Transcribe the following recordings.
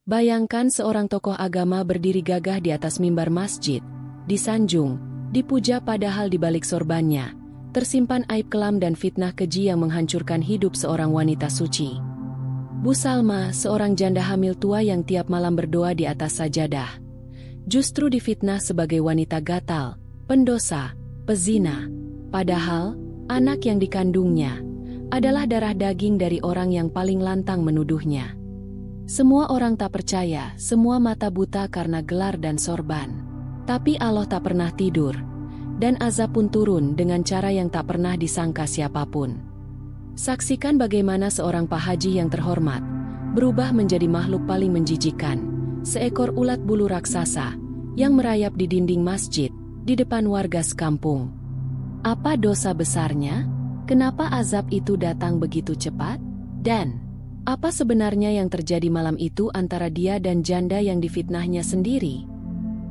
Bayangkan seorang tokoh agama berdiri gagah di atas mimbar masjid, disanjung, dipuja padahal di balik sorbannya, tersimpan aib kelam dan fitnah keji yang menghancurkan hidup seorang wanita suci. Bu Salma, seorang janda hamil tua yang tiap malam berdoa di atas sajadah, justru difitnah sebagai wanita gatal, pendosa, pezina. Padahal, anak yang dikandungnya adalah darah daging dari orang yang paling lantang menuduhnya. Semua orang tak percaya, semua mata buta karena gelar dan sorban. Tapi Allah tak pernah tidur, dan azab pun turun dengan cara yang tak pernah disangka siapapun. Saksikan bagaimana seorang Pak Haji yang terhormat berubah menjadi makhluk paling menjijikkan, seekor ulat bulu raksasa yang merayap di dinding masjid di depan warga sekampung. Apa dosa besarnya? Kenapa azab itu datang begitu cepat? Dan apa sebenarnya yang terjadi malam itu antara dia dan janda yang difitnahnya sendiri?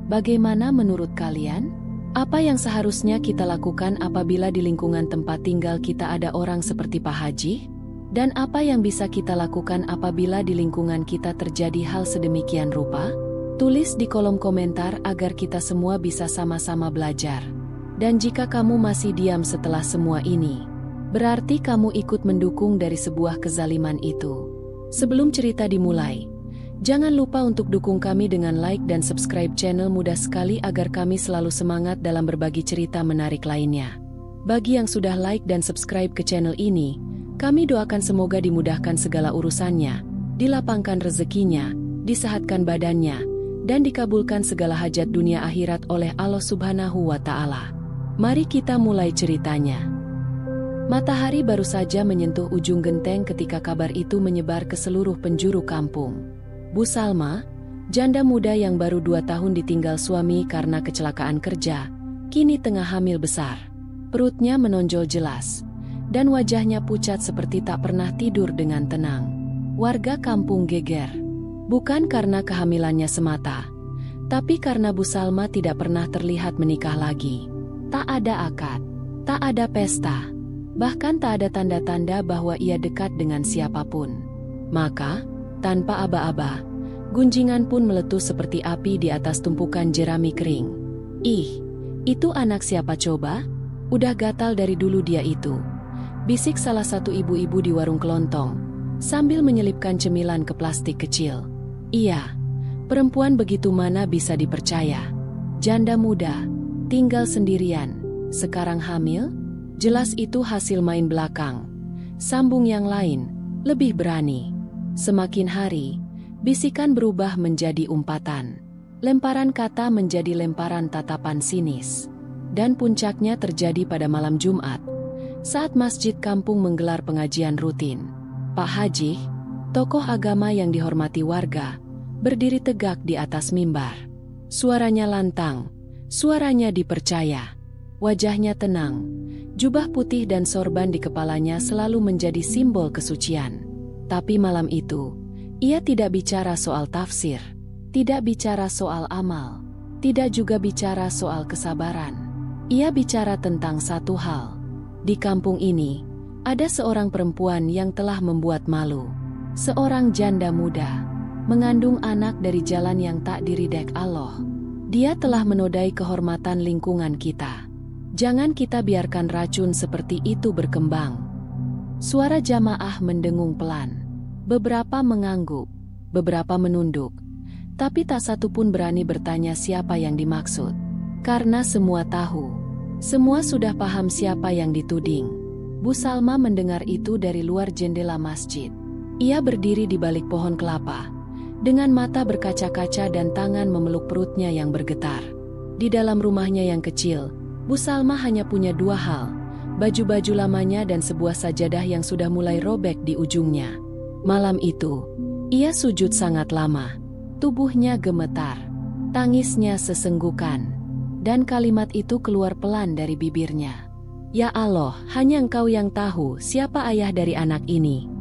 Bagaimana menurut kalian? Apa yang seharusnya kita lakukan apabila di lingkungan tempat tinggal kita ada orang seperti Pak Haji? Dan apa yang bisa kita lakukan apabila di lingkungan kita terjadi hal sedemikian rupa? Tulis di kolom komentar agar kita semua bisa sama-sama belajar. Dan jika kamu masih diam setelah semua ini, berarti kamu ikut mendukung dari sebuah kezaliman itu. Sebelum cerita dimulai, jangan lupa untuk dukung kami dengan like dan subscribe channel. Mudah sekali agar kami selalu semangat dalam berbagi cerita menarik lainnya. Bagi yang sudah like dan subscribe ke channel ini, kami doakan semoga dimudahkan segala urusannya, dilapangkan rezekinya, disehatkan badannya, dan dikabulkan segala hajat dunia akhirat oleh Allah Subhanahu wa Ta'ala. Mari kita mulai ceritanya. Matahari baru saja menyentuh ujung genteng ketika kabar itu menyebar ke seluruh penjuru kampung. Bu Salma, janda muda yang baru 2 tahun ditinggal suami karena kecelakaan kerja, kini tengah hamil besar. Perutnya menonjol jelas, dan wajahnya pucat seperti tak pernah tidur dengan tenang. Warga kampung geger, bukan karena kehamilannya semata, tapi karena Bu Salma tidak pernah terlihat menikah lagi. Tak ada akad, tak ada pesta, bahkan tak ada tanda-tanda bahwa ia dekat dengan siapapun. Maka, tanpa aba-aba, gunjingan pun meletus seperti api di atas tumpukan jerami kering. Ih, itu anak siapa coba? Udah gatal dari dulu dia itu, bisik salah satu ibu-ibu di warung kelontong, sambil menyelipkan cemilan ke plastik kecil. Iya, perempuan begitu mana bisa dipercaya? Janda muda, tinggal sendirian, sekarang hamil? Jelas itu hasil main belakang. Sambung yang lain, lebih berani. Semakin hari, bisikan berubah menjadi umpatan. Lemparan kata menjadi lemparan tatapan sinis. Dan puncaknya terjadi pada malam Jumat, saat masjid kampung menggelar pengajian rutin. Pak Haji, tokoh agama yang dihormati warga, berdiri tegak di atas mimbar. Suaranya lantang, suaranya dipercaya. Wajahnya tenang, jubah putih dan sorban di kepalanya selalu menjadi simbol kesucian. Tapi malam itu, ia tidak bicara soal tafsir, tidak bicara soal amal, tidak juga bicara soal kesabaran. Ia bicara tentang satu hal. Di kampung ini, ada seorang perempuan yang telah membuat malu. Seorang janda muda, mengandung anak dari jalan yang tak diridek Allah. Dia telah menodai kehormatan lingkungan kita. Jangan kita biarkan racun seperti itu berkembang. Suara jamaah mendengung pelan. Beberapa mengangguk, beberapa menunduk. Tapi tak satu pun berani bertanya siapa yang dimaksud. Karena semua tahu. Semua sudah paham siapa yang dituding. Bu Salma mendengar itu dari luar jendela masjid. Ia berdiri di balik pohon kelapa, dengan mata berkaca-kaca dan tangan memeluk perutnya yang bergetar. Di dalam rumahnya yang kecil, Bu Salma hanya punya 2 hal, baju-baju lamanya dan sebuah sajadah yang sudah mulai robek di ujungnya. Malam itu, ia sujud sangat lama. Tubuhnya gemetar, tangisnya sesenggukan, dan kalimat itu keluar pelan dari bibirnya. Ya Allah, hanya Engkau yang tahu siapa ayah dari anak ini.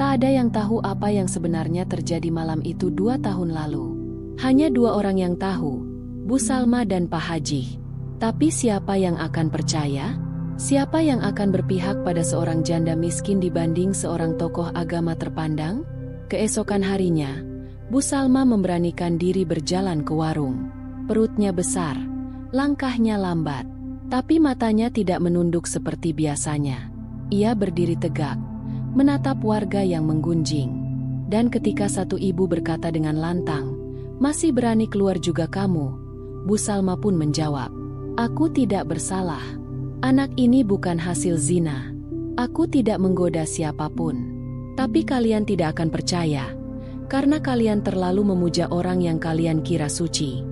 Tak ada yang tahu apa yang sebenarnya terjadi malam itu 2 tahun lalu. Hanya 2 orang yang tahu, Bu Salma dan Pak Haji. Tapi siapa yang akan percaya? Siapa yang akan berpihak pada seorang janda miskin dibanding seorang tokoh agama terpandang? Keesokan harinya, Bu Salma memberanikan diri berjalan ke warung. Perutnya besar, langkahnya lambat, tapi matanya tidak menunduk seperti biasanya. Ia berdiri tegak, menatap warga yang menggunjing. Dan ketika satu ibu berkata dengan lantang, "Masih berani keluar juga kamu?" Bu Salma pun menjawab, "Aku tidak bersalah. Anak ini bukan hasil zina. Aku tidak menggoda siapapun. Tapi kalian tidak akan percaya, karena kalian terlalu memuja orang yang kalian kira suci."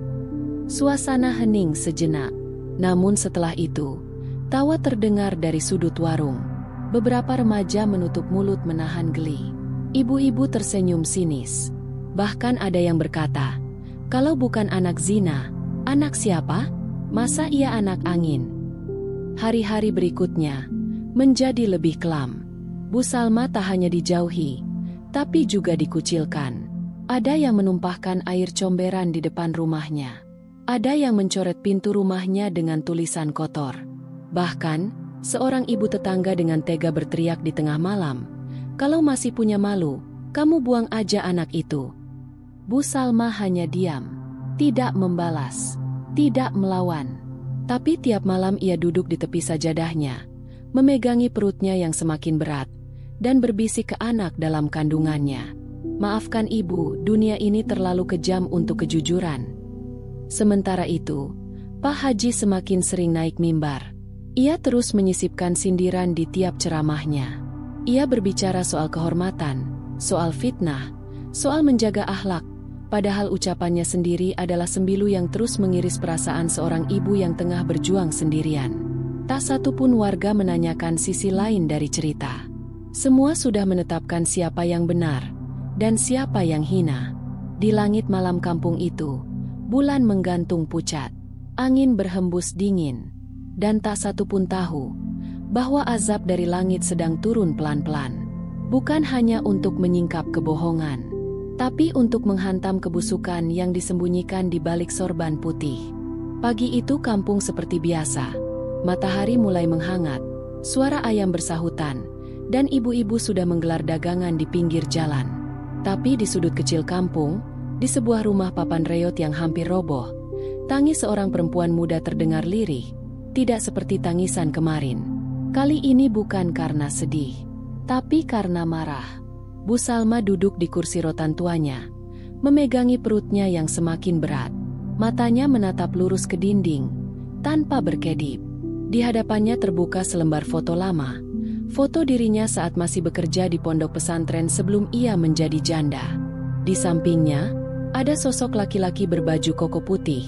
Suasana hening sejenak. Namun setelah itu, tawa terdengar dari sudut warung. Beberapa remaja menutup mulut menahan geli. Ibu-ibu tersenyum sinis. Bahkan ada yang berkata, "Kalau bukan anak zina, anak siapa? Masa ia anak angin?" Hari-hari berikutnya menjadi lebih kelam. Bu Salma tak hanya dijauhi, tapi juga dikucilkan. Ada yang menumpahkan air comberan di depan rumahnya. Ada yang mencoret pintu rumahnya dengan tulisan kotor. Bahkan, seorang ibu tetangga dengan tega berteriak di tengah malam, "Kalau masih punya malu, kamu buang aja anak itu." Bu Salma hanya diam, tidak membalas, tidak melawan. Tapi tiap malam ia duduk di tepi sajadahnya, memegangi perutnya yang semakin berat, dan berbisik ke anak dalam kandungannya, "Maafkan ibu, dunia ini terlalu kejam untuk kejujuran." Sementara itu, Pak Haji semakin sering naik mimbar. Ia terus menyisipkan sindiran di tiap ceramahnya. Ia berbicara soal kehormatan, soal fitnah, soal menjaga akhlak, padahal ucapannya sendiri adalah sembilu yang terus mengiris perasaan seorang ibu yang tengah berjuang sendirian. Tak satu pun warga menanyakan sisi lain dari cerita. Semua sudah menetapkan siapa yang benar dan siapa yang hina. Di langit malam kampung itu, bulan menggantung pucat, angin berhembus dingin, dan tak satu pun tahu bahwa azab dari langit sedang turun pelan-pelan. Bukan hanya untuk menyingkap kebohongan, tapi untuk menghantam kebusukan yang disembunyikan di balik sorban putih. Pagi itu kampung seperti biasa. Matahari mulai menghangat, suara ayam bersahutan, dan ibu-ibu sudah menggelar dagangan di pinggir jalan. Tapi di sudut kecil kampung, di sebuah rumah papan reot yang hampir roboh, tangis seorang perempuan muda terdengar lirih, tidak seperti tangisan kemarin. Kali ini bukan karena sedih, tapi karena marah. Bu Salma duduk di kursi rotan tuanya, memegangi perutnya yang semakin berat. Matanya menatap lurus ke dinding, tanpa berkedip. Di hadapannya terbuka selembar foto lama, foto dirinya saat masih bekerja di pondok pesantren sebelum ia menjadi janda. Di sampingnya, ada sosok laki-laki berbaju koko putih,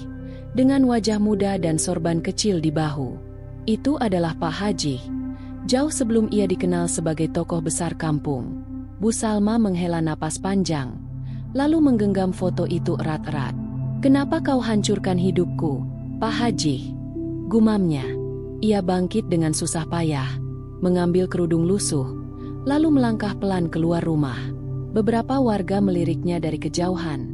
dengan wajah muda dan sorban kecil di bahu. Itu adalah Pak Haji, jauh sebelum ia dikenal sebagai tokoh besar kampung. Bu Salma menghela napas panjang, lalu menggenggam foto itu erat-erat. "Kenapa kau hancurkan hidupku, Pak Haji?" gumamnya. Ia bangkit dengan susah payah, mengambil kerudung lusuh, lalu melangkah pelan keluar rumah. Beberapa warga meliriknya dari kejauhan,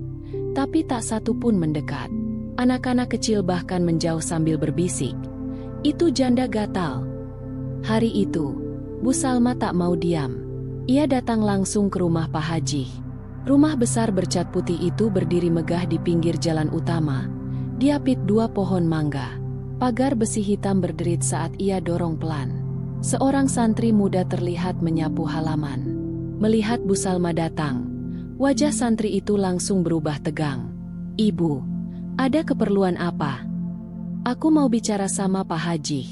tapi tak satu pun mendekat. Anak-anak kecil bahkan menjauh sambil berbisik, "Itu janda gatal." Hari itu, Bu Salma tak mau diam. Ia datang langsung ke rumah Pak Haji. Rumah besar bercat putih itu berdiri megah di pinggir jalan utama. Diapit 2 pohon mangga. Pagar besi hitam berderit saat ia dorong pelan. Seorang santri muda terlihat menyapu halaman. Melihat Bu Salma datang, wajah santri itu langsung berubah tegang. "Ibu, ada keperluan apa?" "Aku mau bicara sama Pak Haji.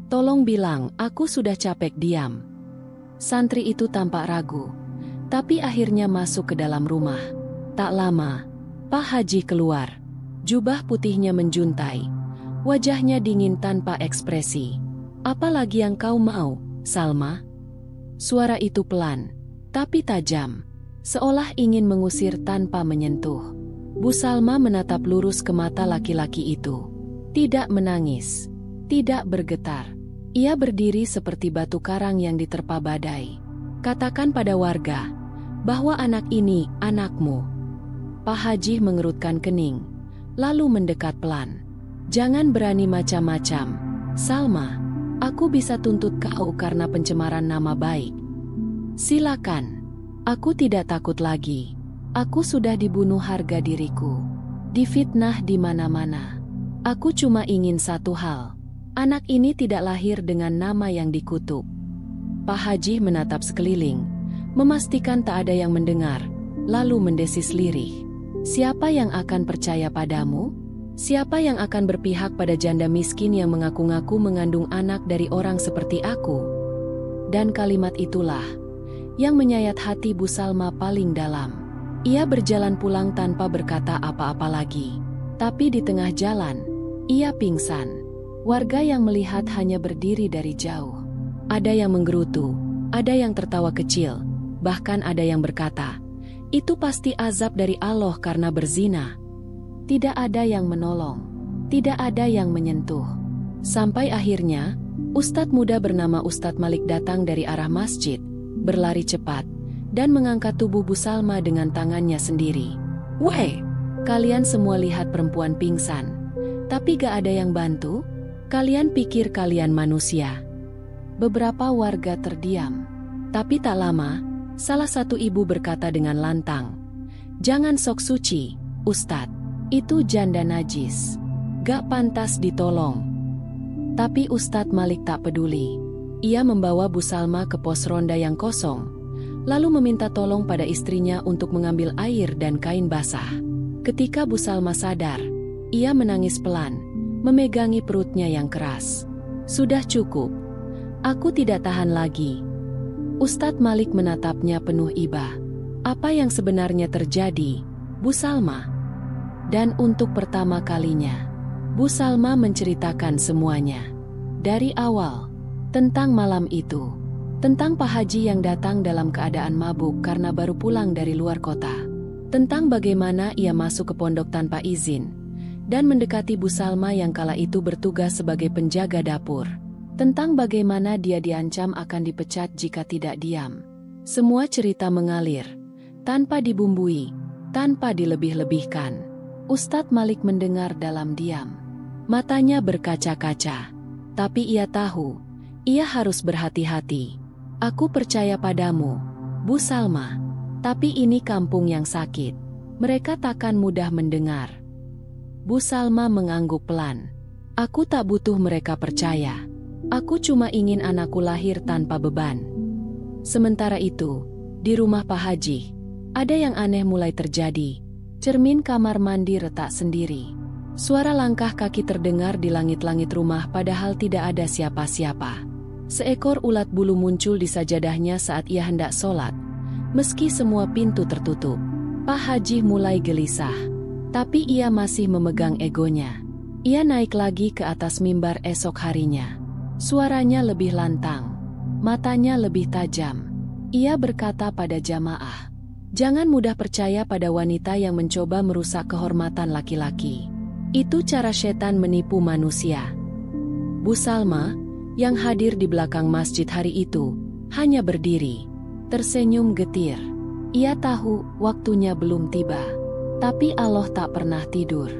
Tolong bilang, aku sudah capek diam." Santri itu tampak ragu, tapi akhirnya masuk ke dalam rumah. Tak lama, Pak Haji keluar. Jubah putihnya menjuntai, wajahnya dingin tanpa ekspresi. "Apa lagi yang kau mau, Salma?" Suara itu pelan, tapi tajam, seolah ingin mengusir tanpa menyentuh. Bu Salma menatap lurus ke mata laki-laki itu. Tidak menangis, tidak bergetar. Ia berdiri seperti batu karang yang diterpa badai. "Katakan pada warga bahwa anak ini anakmu." Pak Haji mengerutkan kening, lalu mendekat pelan. "Jangan berani macam-macam, Salma. Aku bisa tuntut kau karena pencemaran nama baik." "Silakan. Aku tidak takut lagi. Aku sudah dibunuh harga diriku. Difitnah di mana-mana. Aku cuma ingin satu hal. Anak ini tidak lahir dengan nama yang dikutuk. Pak Haji menatap sekeliling, memastikan tak ada yang mendengar, lalu mendesis lirih. Siapa yang akan percaya padamu? Siapa yang akan berpihak pada janda miskin yang mengaku-ngaku mengandung anak dari orang seperti aku? Dan kalimat itulah yang menyayat hati Bu Salma paling dalam. Ia berjalan pulang tanpa berkata apa-apa lagi. Tapi di tengah jalan, ia pingsan. Warga yang melihat hanya berdiri dari jauh. Ada yang menggerutu, ada yang tertawa kecil, bahkan ada yang berkata, "Itu pasti azab dari Allah karena berzina." Tidak ada yang menolong, tidak ada yang menyentuh. Sampai akhirnya, Ustadz muda bernama Ustadz Malik datang dari arah masjid, berlari cepat, dan mengangkat tubuh Bu Salma dengan tangannya sendiri. "Weh, kalian semua lihat perempuan pingsan, tapi gak ada yang bantu? Kalian pikir kalian manusia?" Beberapa warga terdiam. Tapi tak lama, salah satu ibu berkata dengan lantang, "Jangan sok suci, Ustadz. Itu janda najis. Gak pantas ditolong." Tapi Ustadz Malik tak peduli. Ia membawa Bu Salma ke pos ronda yang kosong, lalu meminta tolong pada istrinya untuk mengambil air dan kain basah. Ketika Bu Salma sadar, ia menangis pelan, memegangi perutnya yang keras. "Sudah cukup. Aku tidak tahan lagi." Ustadz Malik menatapnya penuh iba. "Apa yang sebenarnya terjadi, Bu Salma?" Dan untuk pertama kalinya, Bu Salma menceritakan semuanya. Dari awal, tentang malam itu, tentang Pak Haji yang datang dalam keadaan mabuk karena baru pulang dari luar kota, tentang bagaimana ia masuk ke pondok tanpa izin, dan mendekati Bu Salma yang kala itu bertugas sebagai penjaga dapur, tentang bagaimana dia diancam akan dipecat jika tidak diam. Semua cerita mengalir, tanpa dibumbui, tanpa dilebih-lebihkan. Ustadz Malik mendengar dalam diam. Matanya berkaca-kaca. Tapi ia tahu, ia harus berhati-hati. "Aku percaya padamu, Bu Salma. Tapi ini kampung yang sakit. Mereka takkan mudah mendengar." Bu Salma mengangguk pelan. "Aku tak butuh mereka percaya. Aku cuma ingin anakku lahir tanpa beban." Sementara itu, di rumah Pak Haji, ada yang aneh mulai terjadi. Cermin kamar mandi retak sendiri. Suara langkah kaki terdengar di langit-langit rumah padahal tidak ada siapa-siapa. Seekor ulat bulu muncul di sajadahnya saat ia hendak sholat. Meski semua pintu tertutup, Pak Haji mulai gelisah. Tapi ia masih memegang egonya. Ia naik lagi ke atas mimbar esok harinya. Suaranya lebih lantang, matanya lebih tajam. Ia berkata pada jamaah, "Jangan mudah percaya pada wanita yang mencoba merusak kehormatan laki-laki. Itu cara setan menipu manusia." Bu Salma, yang hadir di belakang masjid hari itu, hanya berdiri, tersenyum getir. Ia tahu waktunya belum tiba. Tapi Allah tak pernah tidur.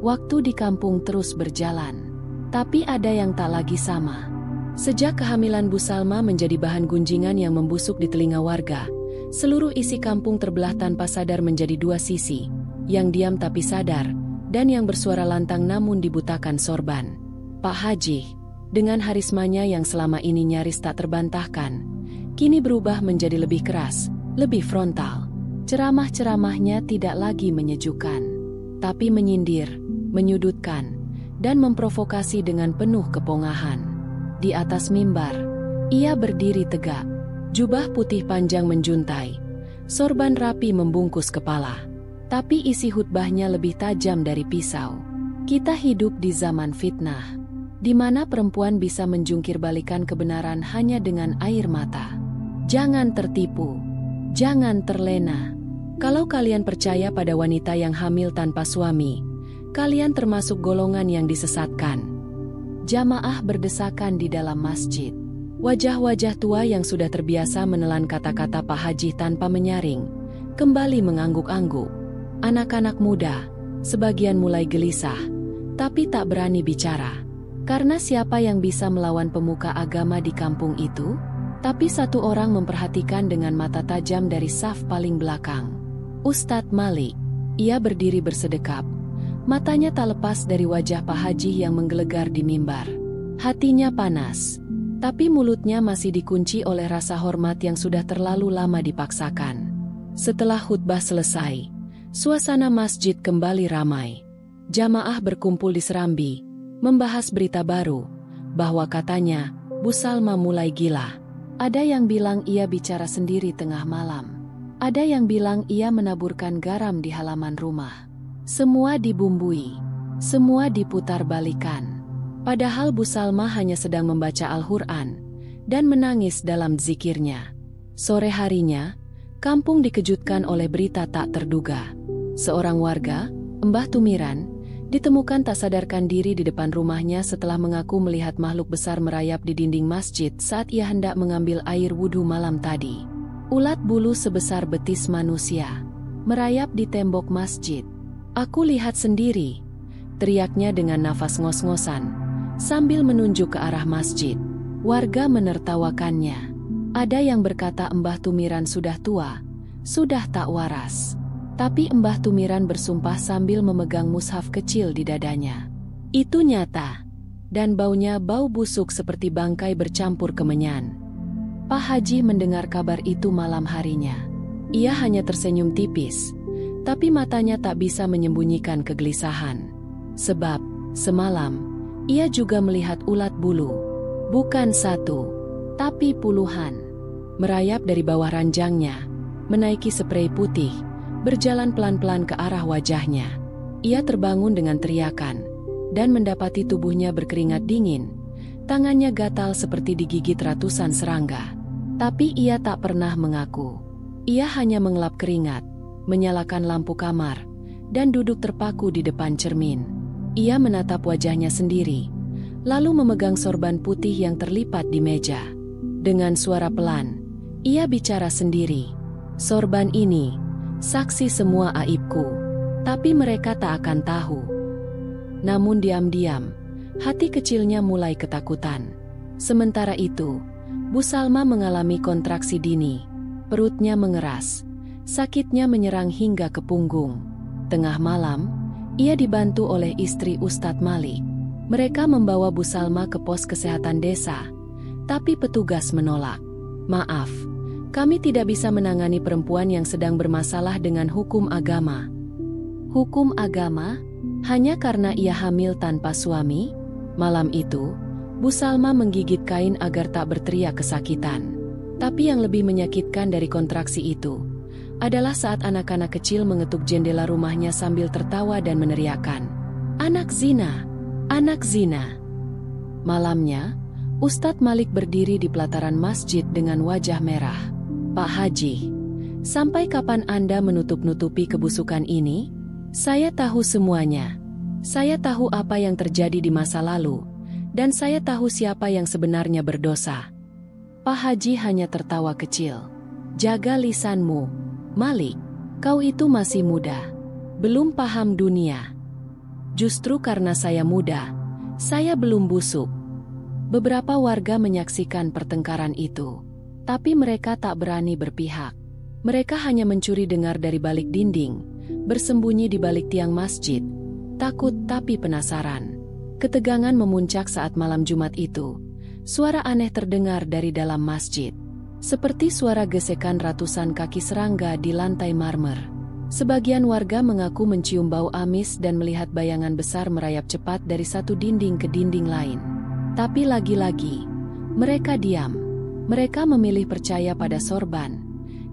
Waktu di kampung terus berjalan. Tapi ada yang tak lagi sama. Sejak kehamilan Bu Salma menjadi bahan gunjingan yang membusuk di telinga warga, seluruh isi kampung terbelah tanpa sadar menjadi dua sisi, yang diam tapi sadar, dan yang bersuara lantang namun dibutakan sorban. Pak Haji, dengan harismanya yang selama ini nyaris tak terbantahkan, kini berubah menjadi lebih keras, lebih frontal. Ceramah-ceramahnya tidak lagi menyejukkan, tapi menyindir, menyudutkan, dan memprovokasi dengan penuh kepongahan. Di atas mimbar, ia berdiri tegak, jubah putih panjang menjuntai, sorban rapi membungkus kepala. Tapi isi khutbahnya lebih tajam dari pisau. Kita hidup di zaman fitnah, di mana perempuan bisa menjungkir balikan kebenaran hanya dengan air mata. Jangan tertipu, jangan terlena. Kalau kalian percaya pada wanita yang hamil tanpa suami, kalian termasuk golongan yang disesatkan. Jamaah berdesakan di dalam masjid. Wajah-wajah tua yang sudah terbiasa menelan kata-kata Pak Haji tanpa menyaring, kembali mengangguk-angguk. Anak-anak muda, sebagian mulai gelisah, tapi tak berani bicara. Karena siapa yang bisa melawan pemuka agama di kampung itu? Tapi satu orang memperhatikan dengan mata tajam dari saf paling belakang. Ustadz Malik. Ia berdiri bersedekap. Matanya tak lepas dari wajah Pak Haji yang menggelegar di mimbar. Hatinya panas, tapi mulutnya masih dikunci oleh rasa hormat yang sudah terlalu lama dipaksakan. Setelah khutbah selesai, suasana masjid kembali ramai. Jamaah berkumpul di serambi, membahas berita baru, bahwa katanya, Bu Salma mulai gila. Ada yang bilang ia bicara sendiri tengah malam. Ada yang bilang ia menaburkan garam di halaman rumah. Semua dibumbui, semua diputar balikan. Padahal Bu Salma hanya sedang membaca Al-Quran dan menangis dalam zikirnya. Sore harinya, kampung dikejutkan oleh berita tak terduga. Seorang warga, Mbah Tumiran, ditemukan tak sadarkan diri di depan rumahnya setelah mengaku melihat makhluk besar merayap di dinding masjid saat ia hendak mengambil air wudhu malam tadi. Ulat bulu sebesar betis manusia merayap di tembok masjid. "Aku lihat sendiri," teriaknya dengan nafas ngos-ngosan, sambil menunjuk ke arah masjid. Warga menertawakannya. Ada yang berkata Mbah Tumiran sudah tua, sudah tak waras. Tapi Mbah Tumiran bersumpah sambil memegang mushaf kecil di dadanya. Itu nyata. Dan baunya bau busuk seperti bangkai bercampur kemenyan. Pak Haji mendengar kabar itu malam harinya. Ia hanya tersenyum tipis, tapi matanya tak bisa menyembunyikan kegelisahan. Sebab, semalam, ia juga melihat ulat bulu. Bukan satu, tapi puluhan. Merayap dari bawah ranjangnya, menaiki sprei putih, berjalan pelan-pelan ke arah wajahnya. Ia terbangun dengan teriakan, dan mendapati tubuhnya berkeringat dingin. Tangannya gatal seperti digigit ratusan serangga. Tapi ia tak pernah mengaku. Ia hanya mengelap keringat, menyalakan lampu kamar, dan duduk terpaku di depan cermin. Ia menatap wajahnya sendiri, lalu memegang sorban putih yang terlipat di meja. Dengan suara pelan, ia bicara sendiri. "Sorban ini, saksi semua aibku, tapi mereka tak akan tahu." Namun diam-diam, hati kecilnya mulai ketakutan. Sementara itu, Bu Salma mengalami kontraksi dini. Perutnya mengeras, sakitnya menyerang hingga ke punggung. Tengah malam, ia dibantu oleh istri Ustadz Malik. Mereka membawa Bu Salma ke pos kesehatan desa, tapi petugas menolak. "Maaf, kami tidak bisa menangani perempuan yang sedang bermasalah dengan hukum agama." Hukum agama? Hanya karena ia hamil tanpa suami? Malam itu, Bu Salma menggigit kain agar tak berteriak kesakitan. Tapi yang lebih menyakitkan dari kontraksi itu adalah saat anak-anak kecil mengetuk jendela rumahnya sambil tertawa dan meneriakkan, "Anak zina! Anak zina!" Malamnya, Ustadz Malik berdiri di pelataran masjid dengan wajah merah. "Pak Haji, sampai kapan Anda menutup-nutupi kebusukan ini? Saya tahu semuanya. Saya tahu apa yang terjadi di masa lalu. Dan saya tahu siapa yang sebenarnya berdosa." Pak Haji hanya tertawa kecil. "Jaga lisanmu, Malik. Kau itu masih muda. Belum paham dunia. Justru karena saya muda, saya belum busuk." Beberapa warga menyaksikan pertengkaran itu. Tapi mereka tak berani berpihak. Mereka hanya mencuri dengar dari balik dinding, bersembunyi di balik tiang masjid. Takut tapi penasaran. Ketegangan memuncak saat malam Jumat itu. Suara aneh terdengar dari dalam masjid. Seperti suara gesekan ratusan kaki serangga di lantai marmer. Sebagian warga mengaku mencium bau amis dan melihat bayangan besar merayap cepat dari satu dinding ke dinding lain. Tapi lagi-lagi, mereka diam. Mereka memilih percaya pada sorban,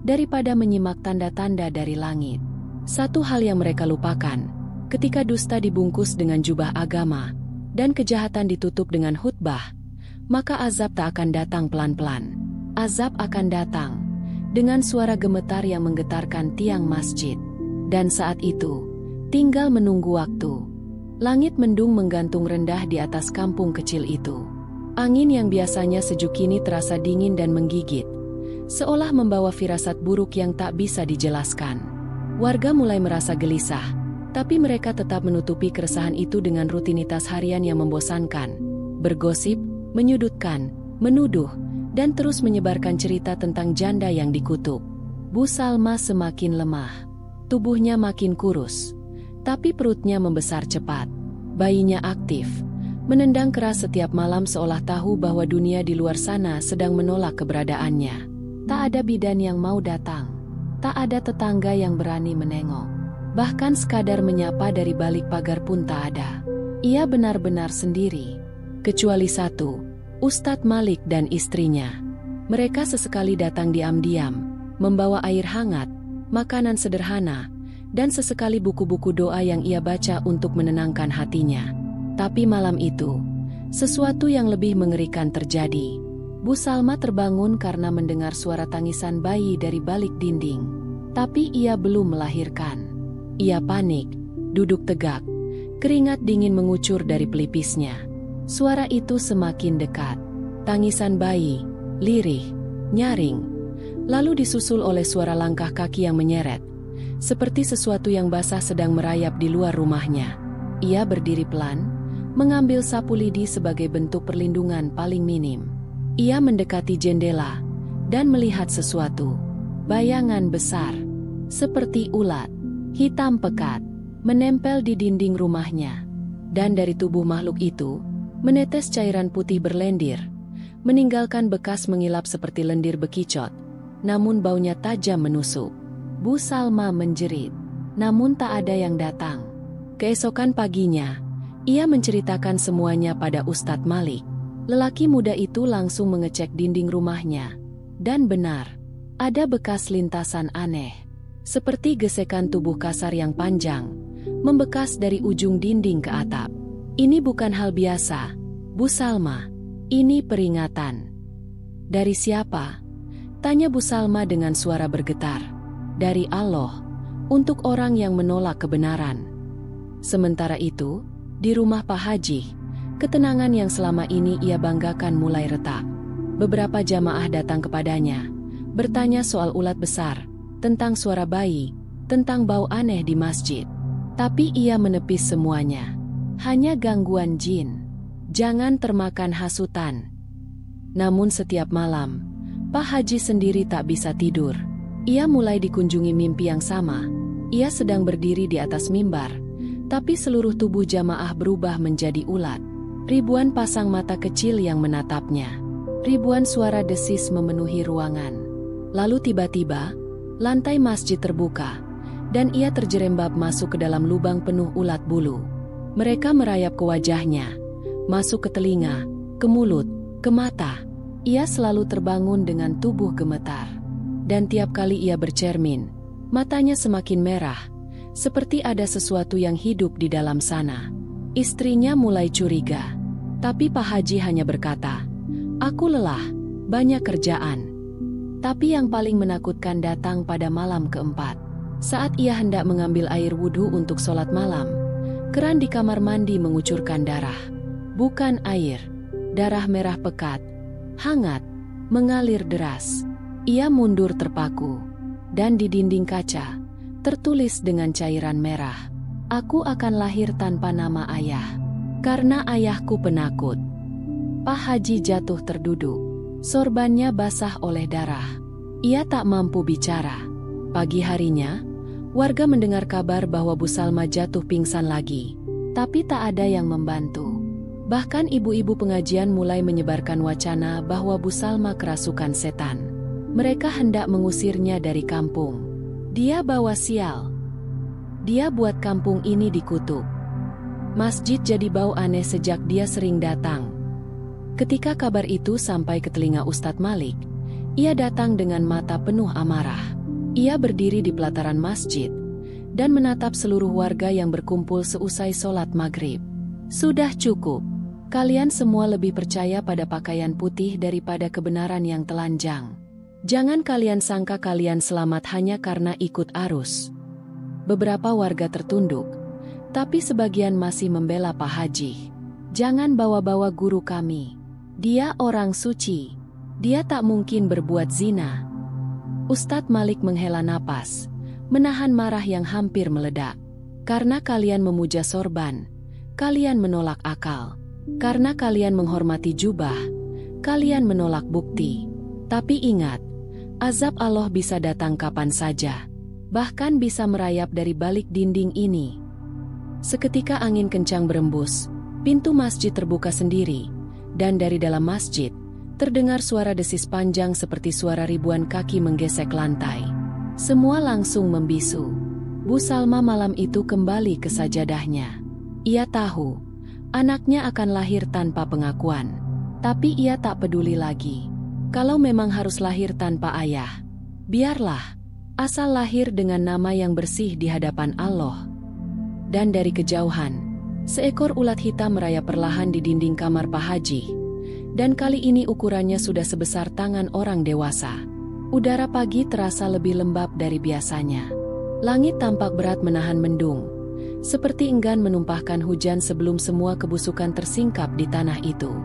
daripada menyimak tanda-tanda dari langit. Satu hal yang mereka lupakan, ketika dusta dibungkus dengan jubah agama, dan kejahatan ditutup dengan khutbah, maka azab tak akan datang pelan-pelan. Azab akan datang dengan suara gemetar yang menggetarkan tiang masjid. Dan saat itu, tinggal menunggu waktu. Langit mendung menggantung rendah di atas kampung kecil itu. Angin yang biasanya sejuk kini terasa dingin dan menggigit, seolah membawa firasat buruk yang tak bisa dijelaskan. Warga mulai merasa gelisah, tapi mereka tetap menutupi keresahan itu dengan rutinitas harian yang membosankan. Bergosip, menyudutkan, menuduh, dan terus menyebarkan cerita tentang janda yang dikutuk. Bu Salma semakin lemah. Tubuhnya makin kurus, tapi perutnya membesar cepat. Bayinya aktif, menendang keras setiap malam seolah tahu bahwa dunia di luar sana sedang menolak keberadaannya. Tak ada bidan yang mau datang. Tak ada tetangga yang berani menengok. Bahkan sekadar menyapa dari balik pagar pun tak ada. Ia benar-benar sendiri. Kecuali satu, Ustadz Malik dan istrinya. Mereka sesekali datang diam-diam, membawa air hangat, makanan sederhana, dan sesekali buku-buku doa yang ia baca untuk menenangkan hatinya. Tapi malam itu, sesuatu yang lebih mengerikan terjadi. Bu Salma terbangun karena mendengar suara tangisan bayi dari balik dinding. Tapi ia belum melahirkan. Ia panik, duduk tegak, keringat dingin mengucur dari pelipisnya. Suara itu semakin dekat. Tangisan bayi, lirih, nyaring, lalu disusul oleh suara langkah kaki yang menyeret. Seperti sesuatu yang basah sedang merayap di luar rumahnya. Ia berdiri pelan, mengambil sapu lidi sebagai bentuk perlindungan paling minim. Ia mendekati jendela dan melihat sesuatu. Bayangan besar, seperti ulat, hitam pekat, menempel di dinding rumahnya. Dan dari tubuh makhluk itu, menetes cairan putih berlendir, meninggalkan bekas mengilap seperti lendir bekicot. Namun baunya tajam menusuk. Bu Salma menjerit, namun tak ada yang datang. Keesokan paginya, ia menceritakan semuanya pada Ustadz Malik. Lelaki muda itu langsung mengecek dinding rumahnya. Dan benar, ada bekas lintasan aneh. Seperti gesekan tubuh kasar yang panjang, membekas dari ujung dinding ke atap. Ini bukan hal biasa, Bu Salma. Ini peringatan. Dari siapa? Tanya Bu Salma dengan suara bergetar. Dari Allah, untuk orang yang menolak kebenaran. Sementara itu, di rumah Pak Haji, ketenangan yang selama ini ia banggakan mulai retak. Beberapa jamaah datang kepadanya, bertanya soal ulat besar, tentang suara bayi, tentang bau aneh di masjid. Tapi ia menepis semuanya. Hanya gangguan jin. Jangan termakan hasutan. Namun setiap malam, Pak Haji sendiri tak bisa tidur. Ia mulai dikunjungi mimpi yang sama. Ia sedang berdiri di atas mimbar, tapi seluruh tubuh jamaah berubah menjadi ulat. Ribuan pasang mata kecil yang menatapnya. Ribuan suara desis memenuhi ruangan. Lalu tiba-tiba, lantai masjid terbuka, dan ia terjerembab masuk ke dalam lubang penuh ulat bulu. Mereka merayap ke wajahnya, masuk ke telinga, ke mulut, ke mata. Ia selalu terbangun dengan tubuh gemetar. Dan tiap kali ia bercermin, matanya semakin merah, seperti ada sesuatu yang hidup di dalam sana. Istrinya mulai curiga, tapi Pak Haji hanya berkata, "Aku lelah, banyak kerjaan." Tapi yang paling menakutkan datang pada malam keempat. Saat ia hendak mengambil air wudhu untuk sholat malam, keran di kamar mandi mengucurkan darah. Bukan air, darah merah pekat, hangat, mengalir deras. Ia mundur terpaku, dan di dinding kaca, tertulis dengan cairan merah, "Aku akan lahir tanpa nama ayah, karena ayahku penakut." Pak Haji jatuh terduduk, sorbannya basah oleh darah. Ia tak mampu bicara. Pagi harinya, warga mendengar kabar bahwa Bu Salma jatuh pingsan lagi, tapi tak ada yang membantu. Bahkan ibu-ibu pengajian mulai menyebarkan wacana bahwa Bu Salma kerasukan setan. Mereka hendak mengusirnya dari kampung. Dia bawa sial. Dia buat kampung ini dikutuk. Masjid jadi bau aneh sejak dia sering datang. Ketika kabar itu sampai ke telinga Ustadz Malik, ia datang dengan mata penuh amarah. Ia berdiri di pelataran masjid dan menatap seluruh warga yang berkumpul seusai sholat maghrib. "Sudah cukup. Kalian semua lebih percaya pada pakaian putih daripada kebenaran yang telanjang. Jangan kalian sangka kalian selamat hanya karena ikut arus." Beberapa warga tertunduk, tapi sebagian masih membela Pak Haji. "Jangan bawa-bawa guru kami. Dia orang suci. Dia tak mungkin berbuat zina." Ustadz Malik menghela napas, menahan marah yang hampir meledak. "Karena kalian memuja sorban, kalian menolak akal. Karena kalian menghormati jubah, kalian menolak bukti. Tapi ingat, azab Allah bisa datang kapan saja. bahkan bisa merayap dari balik dinding ini. Seketika angin kencang berembus, pintu masjid terbuka sendiri, dan dari dalam masjid, terdengar suara desis panjang seperti suara ribuan kaki menggesek lantai. Semua langsung membisu. Bu Salma malam itu kembali ke sajadahnya. Ia tahu, anaknya akan lahir tanpa pengakuan. Tapi ia tak peduli lagi. Kalau memang harus lahir tanpa ayah, biarlah. Asal lahir dengan nama yang bersih di hadapan Allah. Dan dari kejauhan, seekor ulat hitam merayap perlahan di dinding kamar Pak Haji. Dan kali ini ukurannya sudah sebesar tangan orang dewasa. Udara pagi terasa lebih lembab dari biasanya. Langit tampak berat menahan mendung, seperti enggan menumpahkan hujan sebelum semua kebusukan tersingkap di tanah itu.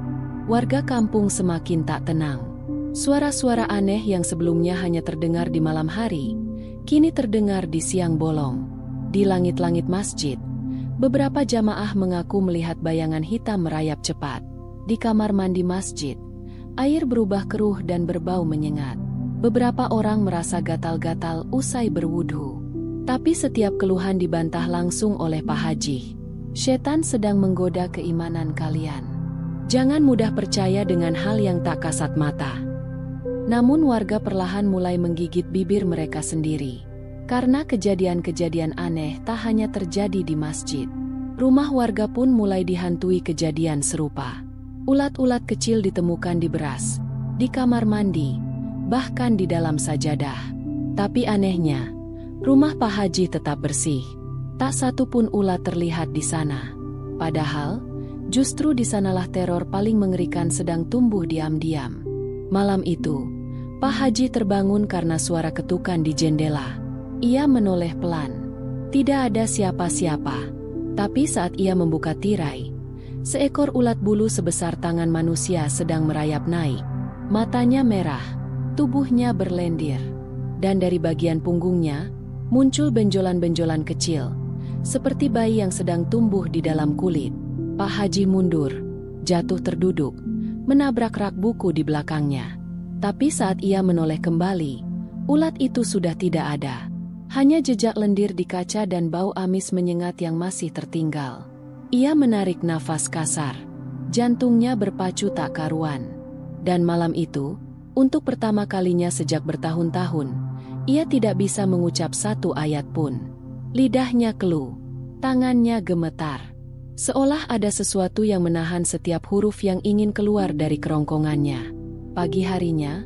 Warga kampung semakin tak tenang. Suara-suara aneh yang sebelumnya hanya terdengar di malam hari, kini terdengar di siang bolong. Di langit-langit masjid, beberapa jamaah mengaku melihat bayangan hitam merayap cepat. Di kamar mandi masjid, air berubah keruh dan berbau menyengat. Beberapa orang merasa gatal-gatal usai berwudhu. Tapi setiap keluhan dibantah langsung oleh Pak Haji. Setan sedang menggoda keimanan kalian. Jangan mudah percaya dengan hal yang tak kasat mata. Namun warga perlahan mulai menggigit bibir mereka sendiri. Karena kejadian-kejadian aneh tak hanya terjadi di masjid. Rumah warga pun mulai dihantui kejadian serupa. Ulat-ulat kecil ditemukan di beras, di kamar mandi, bahkan di dalam sajadah. Tapi anehnya, rumah Pak Haji tetap bersih. Tak satu pun ulat terlihat di sana. Padahal, justru di sanalah teror paling mengerikan sedang tumbuh diam-diam. Malam itu, Pak Haji terbangun karena suara ketukan di jendela. Ia menoleh pelan. Tidak ada siapa-siapa. Tapi saat ia membuka tirai, seekor ulat bulu sebesar tangan manusia sedang merayap naik. Matanya merah, tubuhnya berlendir. Dan dari bagian punggungnya, muncul benjolan-benjolan kecil, seperti bayi yang sedang tumbuh di dalam kulit. Pak Haji mundur, jatuh terduduk, menabrak rak buku di belakangnya. Tapi saat ia menoleh kembali, ulat itu sudah tidak ada. Hanya jejak lendir di kaca dan bau amis menyengat yang masih tertinggal. Ia menarik nafas kasar. Jantungnya berpacu tak karuan. Dan malam itu, untuk pertama kalinya sejak bertahun-tahun, ia tidak bisa mengucap satu ayat pun. Lidahnya keluh, tangannya gemetar. Seolah ada sesuatu yang menahan setiap huruf yang ingin keluar dari kerongkongannya. Pagi harinya,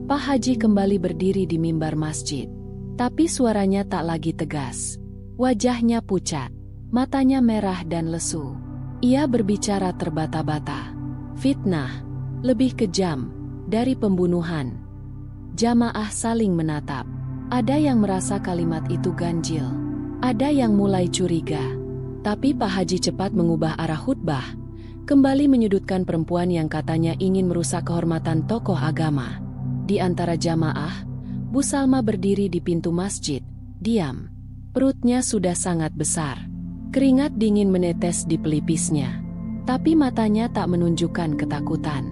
Pak Haji kembali berdiri di mimbar masjid. Tapi suaranya tak lagi tegas. Wajahnya pucat, matanya merah dan lesu. Ia berbicara terbata-bata. Fitnah, lebih kejam dari pembunuhan. Jamaah saling menatap. Ada yang merasa kalimat itu ganjil. Ada yang mulai curiga. Tapi Pak Haji cepat mengubah arah khutbah. Kembali menyudutkan perempuan yang katanya ingin merusak kehormatan tokoh agama. Di antara jamaah, Bu Salma berdiri di pintu masjid, diam. Perutnya sudah sangat besar. Keringat dingin menetes di pelipisnya. Tapi matanya tak menunjukkan ketakutan.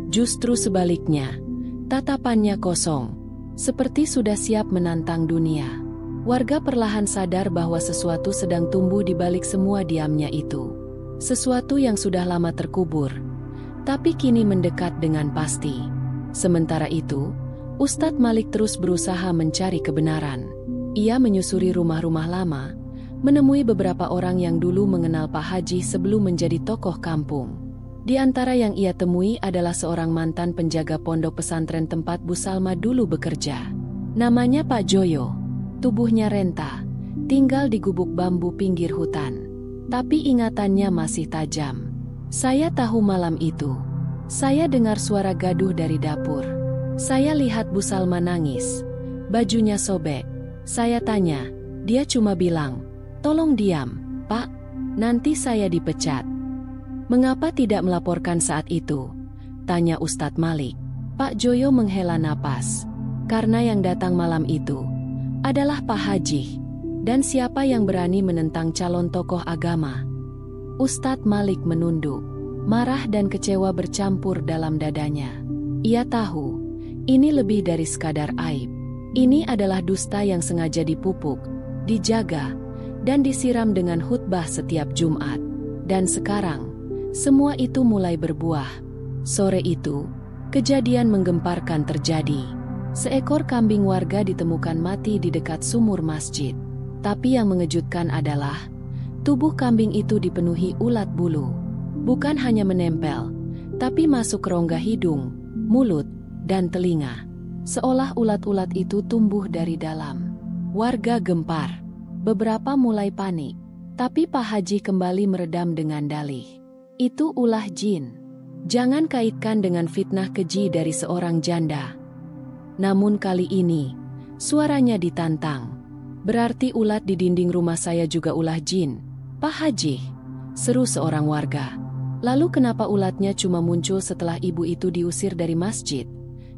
Justru sebaliknya, tatapannya kosong, seperti sudah siap menantang dunia. Warga perlahan sadar bahwa sesuatu sedang tumbuh di balik semua diamnya itu. Sesuatu yang sudah lama terkubur, tapi kini mendekat dengan pasti. Sementara itu, Ustadz Malik terus berusaha mencari kebenaran. Ia menyusuri rumah-rumah lama, menemui beberapa orang yang dulu mengenal Pak Haji sebelum menjadi tokoh kampung. Di antara yang ia temui adalah seorang mantan penjaga pondok pesantren tempat Bu Salma dulu bekerja. Namanya Pak Joyo. Tubuhnya renta, tinggal di gubuk bambu pinggir hutan. Tapi ingatannya masih tajam. Saya tahu malam itu. Saya dengar suara gaduh dari dapur. Saya lihat Bu Salma nangis. Bajunya sobek. Saya tanya, dia cuma bilang, "Tolong diam, Pak, nanti saya dipecat." "Mengapa tidak melaporkan saat itu?" tanya Ustadz Malik. Pak Joyo menghela napas. Karena yang datang malam itu adalah Pak Haji. Dan siapa yang berani menentang calon tokoh agama? Ustadz Malik menunduk. Marah dan kecewa bercampur dalam dadanya. Ia tahu, ini lebih dari sekadar aib. Ini adalah dusta yang sengaja dipupuk, dijaga, dan disiram dengan khutbah setiap Jumat. Dan sekarang, semua itu mulai berbuah. Sore itu, kejadian menggemparkan terjadi. Seekor kambing warga ditemukan mati di dekat sumur masjid. Tapi yang mengejutkan adalah, tubuh kambing itu dipenuhi ulat bulu. Bukan hanya menempel, tapi masuk ke rongga hidung, mulut, dan telinga. Seolah ulat-ulat itu tumbuh dari dalam. Warga gempar. Beberapa mulai panik. Tapi Pak Haji kembali meredam dengan dalih. Itu ulah jin. Jangan kaitkan dengan fitnah keji dari seorang janda. Namun kali ini, suaranya ditantang. Berarti ulat di dinding rumah saya juga ulah jin, Pak Haji? Seru seorang warga. Lalu kenapa ulatnya cuma muncul setelah ibu itu diusir dari masjid?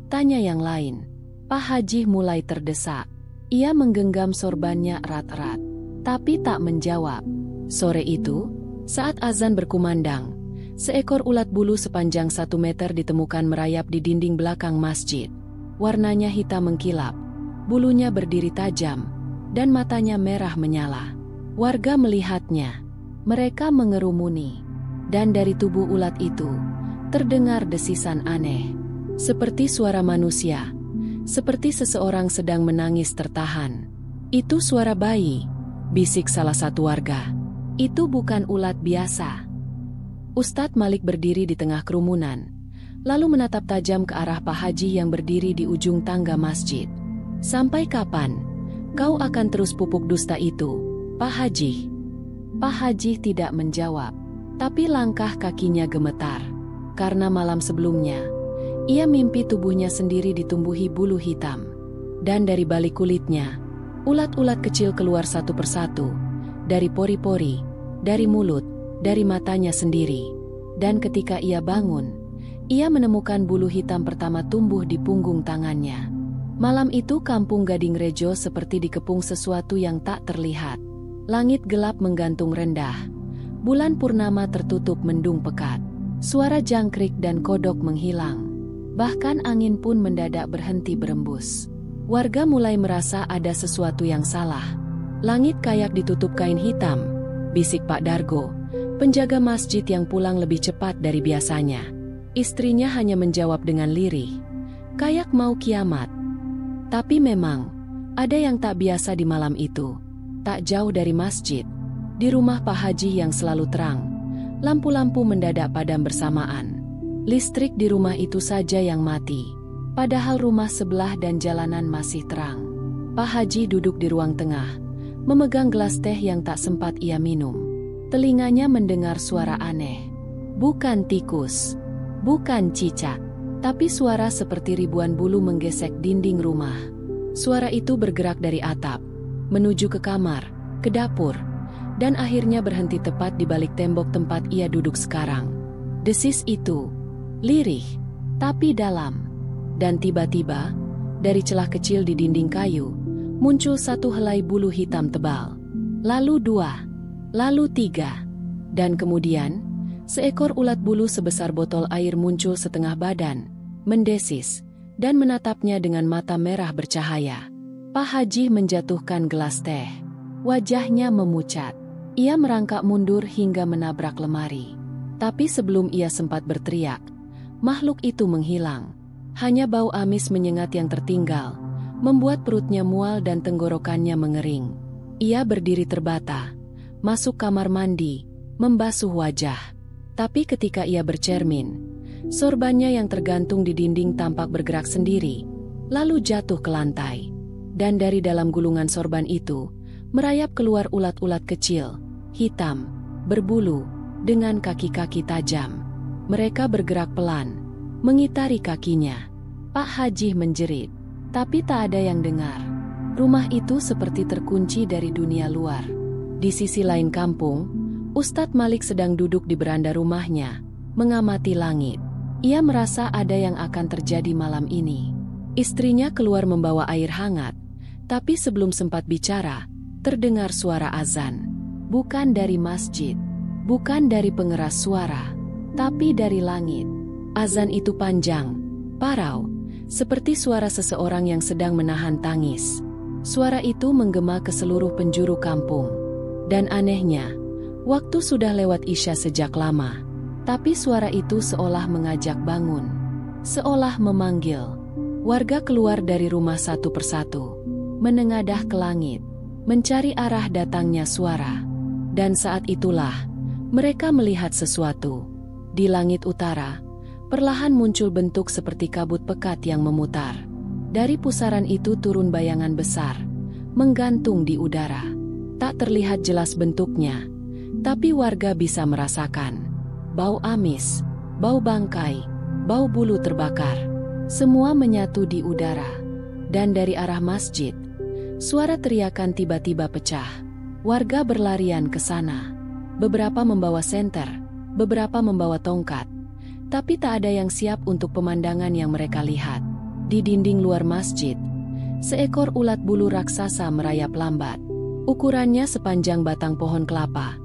Tanya yang lain. Pak Haji mulai terdesak. Ia menggenggam sorbannya erat-erat, tapi tak menjawab. Sore itu, saat azan berkumandang, seekor ulat bulu sepanjang 1 meter ditemukan merayap di dinding belakang masjid. Warnanya hitam mengkilap, bulunya berdiri tajam, dan matanya merah menyala. Warga melihatnya. Mereka mengerumuni. Dan dari tubuh ulat itu, terdengar desisan aneh. Seperti suara manusia. Seperti seseorang sedang menangis tertahan. Itu suara bayi, bisik salah satu warga. Itu bukan ulat biasa. Ustadz Malik berdiri di tengah kerumunan, lalu menatap tajam ke arah Pak Haji yang berdiri di ujung tangga masjid. Sampai kapan kau akan terus pupuk dusta itu, Pak Haji? Pak Haji tidak menjawab, tapi langkah kakinya gemetar. Karena malam sebelumnya, ia mimpi tubuhnya sendiri ditumbuhi bulu hitam. Dan dari balik kulitnya, ulat-ulat kecil keluar satu persatu. Dari pori-pori, dari mulut, dari matanya sendiri. Dan ketika ia bangun, ia menemukan bulu hitam pertama tumbuh di punggung tangannya. Malam itu kampung Gading Rejo seperti dikepung sesuatu yang tak terlihat. Langit gelap menggantung rendah. Bulan purnama tertutup mendung pekat. Suara jangkrik dan kodok menghilang. Bahkan angin pun mendadak berhenti berembus. Warga mulai merasa ada sesuatu yang salah. Langit kayak ditutup kain hitam, bisik Pak Dargo, penjaga masjid yang pulang lebih cepat dari biasanya. Istrinya hanya menjawab dengan lirih, kayak mau kiamat. Tapi memang, ada yang tak biasa di malam itu. Tak jauh dari masjid, di rumah Pak Haji yang selalu terang, lampu-lampu mendadak padam bersamaan. Listrik di rumah itu saja yang mati, padahal rumah sebelah dan jalanan masih terang. Pak Haji duduk di ruang tengah, memegang gelas teh yang tak sempat ia minum. Telinganya mendengar suara aneh. Bukan tikus, bukan cicak, tapi suara seperti ribuan bulu menggesek dinding rumah. Suara itu bergerak dari atap, menuju ke kamar, ke dapur, dan akhirnya berhenti tepat di balik tembok tempat ia duduk sekarang. Desis itu lirih, tapi dalam. Dan tiba-tiba, dari celah kecil di dinding kayu, muncul satu helai bulu hitam tebal. Lalu 2, lalu 3. Dan kemudian, seekor ulat bulu sebesar botol air muncul setengah badan, mendesis, dan menatapnya dengan mata merah bercahaya. Pak Haji menjatuhkan gelas teh. Wajahnya memucat. Ia merangkak mundur hingga menabrak lemari. Tapi sebelum ia sempat berteriak, makhluk itu menghilang. Hanya bau amis menyengat yang tertinggal, membuat perutnya mual dan tenggorokannya mengering. Ia berdiri terbata, masuk kamar mandi, membasuh wajah. Tapi ketika ia bercermin, sorbannya yang tergantung di dinding tampak bergerak sendiri, lalu jatuh ke lantai. Dan dari dalam gulungan sorban itu, merayap keluar ulat-ulat kecil, hitam, berbulu, dengan kaki-kaki tajam. Mereka bergerak pelan, mengitari kakinya. Pak Haji menjerit, tapi tak ada yang dengar. Rumah itu seperti terkunci dari dunia luar. Di sisi lain kampung, Ustadz Malik sedang duduk di beranda rumahnya, mengamati langit. Ia merasa ada yang akan terjadi malam ini. Istrinya keluar membawa air hangat, tapi sebelum sempat bicara, terdengar suara azan. Bukan dari masjid, bukan dari pengeras suara, tapi dari langit. Azan itu panjang, parau, seperti suara seseorang yang sedang menahan tangis. Suara itu menggema ke seluruh penjuru kampung. Dan anehnya, waktu sudah lewat Isya sejak lama. Tapi suara itu seolah mengajak bangun. Seolah memanggil. Warga keluar dari rumah satu persatu. Menengadah ke langit. Mencari arah datangnya suara. Dan saat itulah, mereka melihat sesuatu. Di langit utara, perlahan muncul bentuk seperti kabut pekat yang memutar. Dari pusaran itu turun bayangan besar, menggantung di udara. Tak terlihat jelas bentuknya, tapi warga bisa merasakan. Bau amis, bau bangkai, bau bulu terbakar. Semua menyatu di udara. Dan dari arah masjid, suara teriakan tiba-tiba pecah. Warga berlarian ke sana. Beberapa membawa senter, beberapa membawa tongkat. Tapi tak ada yang siap untuk pemandangan yang mereka lihat. Di dinding luar masjid, seekor ulat bulu raksasa merayap lambat. Ukurannya sepanjang batang pohon kelapa.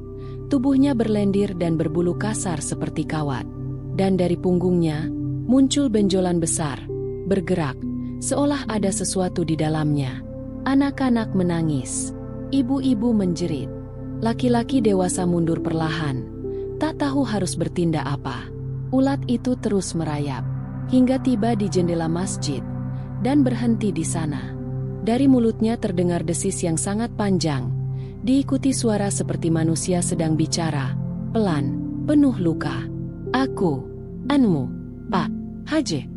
Tubuhnya berlendir dan berbulu kasar seperti kawat. Dan dari punggungnya, muncul benjolan besar, bergerak, seolah ada sesuatu di dalamnya. Anak-anak menangis, ibu-ibu menjerit. Laki-laki dewasa mundur perlahan, tak tahu harus bertindak apa. Ulat itu terus merayap, hingga tiba di jendela masjid, dan berhenti di sana. Dari mulutnya terdengar desis yang sangat panjang, diikuti suara seperti manusia sedang bicara, pelan, penuh luka. Aku, anmu, Pak Haji.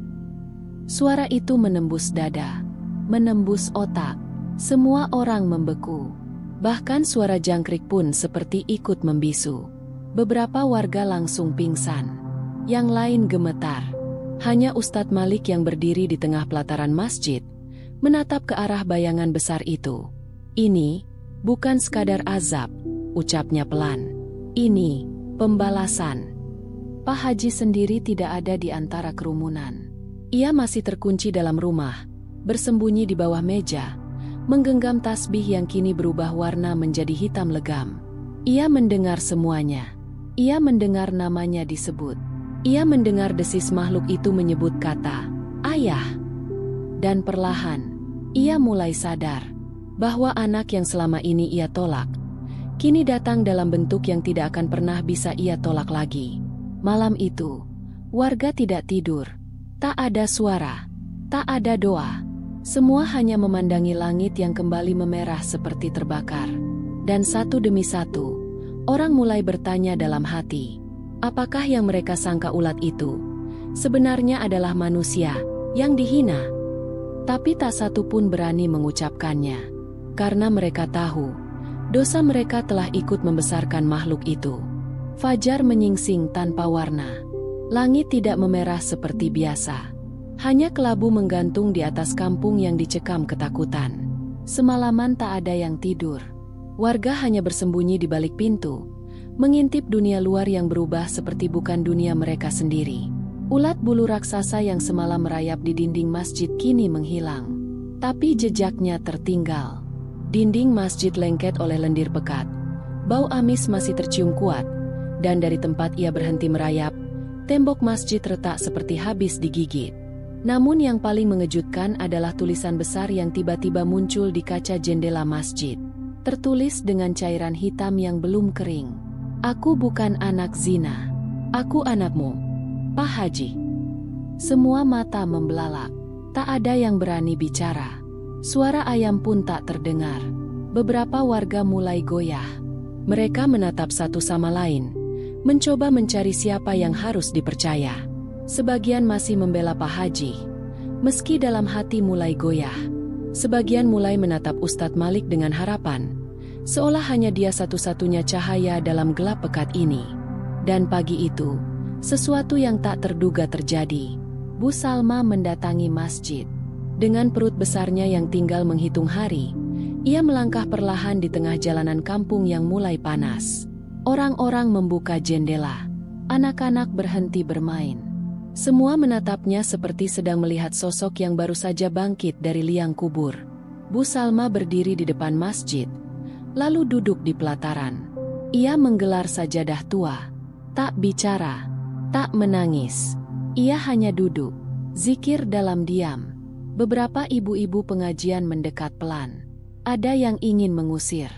Suara itu menembus dada, menembus otak. Semua orang membeku. Bahkan suara jangkrik pun seperti ikut membisu. Beberapa warga langsung pingsan. Yang lain gemetar. Hanya Ustadz Malik yang berdiri di tengah pelataran masjid, menatap ke arah bayangan besar itu. Ini bukan sekadar azab, ucapnya pelan. Ini pembalasan. Pak Haji sendiri tidak ada di antara kerumunan. Ia masih terkunci dalam rumah, bersembunyi di bawah meja, menggenggam tasbih yang kini berubah warna menjadi hitam legam. Ia mendengar semuanya. Ia mendengar namanya disebut. Ia mendengar desis makhluk itu menyebut kata, "Ayah." Dan perlahan, ia mulai sadar bahwa anak yang selama ini ia tolak, kini datang dalam bentuk yang tidak akan pernah bisa ia tolak lagi. Malam itu, warga tidak tidur. Tak ada suara, tak ada doa. Semua hanya memandangi langit yang kembali memerah seperti terbakar. Dan satu demi satu, orang mulai bertanya dalam hati, apakah yang mereka sangka ulat itu sebenarnya adalah manusia yang dihina? Tapi tak satu pun berani mengucapkannya, karena mereka tahu dosa mereka telah ikut membesarkan makhluk itu. Fajar menyingsing tanpa warna. Langit tidak memerah seperti biasa. Hanya kelabu menggantung di atas kampung yang dicekam ketakutan. Semalaman tak ada yang tidur. Warga hanya bersembunyi di balik pintu, mengintip dunia luar yang berubah seperti bukan dunia mereka sendiri. Ulat bulu raksasa yang semalam merayap di dinding masjid kini menghilang. Tapi jejaknya tertinggal. Dinding masjid lengket oleh lendir pekat. Bau amis masih tercium kuat. Dan dari tempat ia berhenti merayap, tembok masjid retak seperti habis digigit. Namun yang paling mengejutkan adalah tulisan besar yang tiba-tiba muncul di kaca jendela masjid. Tertulis dengan cairan hitam yang belum kering. Aku bukan anak zina. Aku anakmu, Pak Haji. Semua mata membelalak. Tak ada yang berani bicara. Suara ayam pun tak terdengar. Beberapa warga mulai goyah. Mereka menatap satu sama lain, mencoba mencari siapa yang harus dipercaya. Sebagian masih membela Pak Haji, meski dalam hati mulai goyah. Sebagian mulai menatap Ustadz Malik dengan harapan, seolah hanya dia satu-satunya cahaya dalam gelap pekat ini. Dan pagi itu, sesuatu yang tak terduga terjadi. Bu Salma mendatangi masjid. Dengan perut besarnya yang tinggal menghitung hari, ia melangkah perlahan di tengah jalanan kampung yang mulai panas. Orang-orang membuka jendela. Anak-anak berhenti bermain. Semua menatapnya seperti sedang melihat sosok yang baru saja bangkit dari liang kubur. Bu Salma berdiri di depan masjid, lalu duduk di pelataran. Ia menggelar sajadah tua. Tak bicara, tak menangis. Ia hanya duduk. Zikir dalam diam. Beberapa ibu-ibu pengajian mendekat pelan. Ada yang ingin mengusir.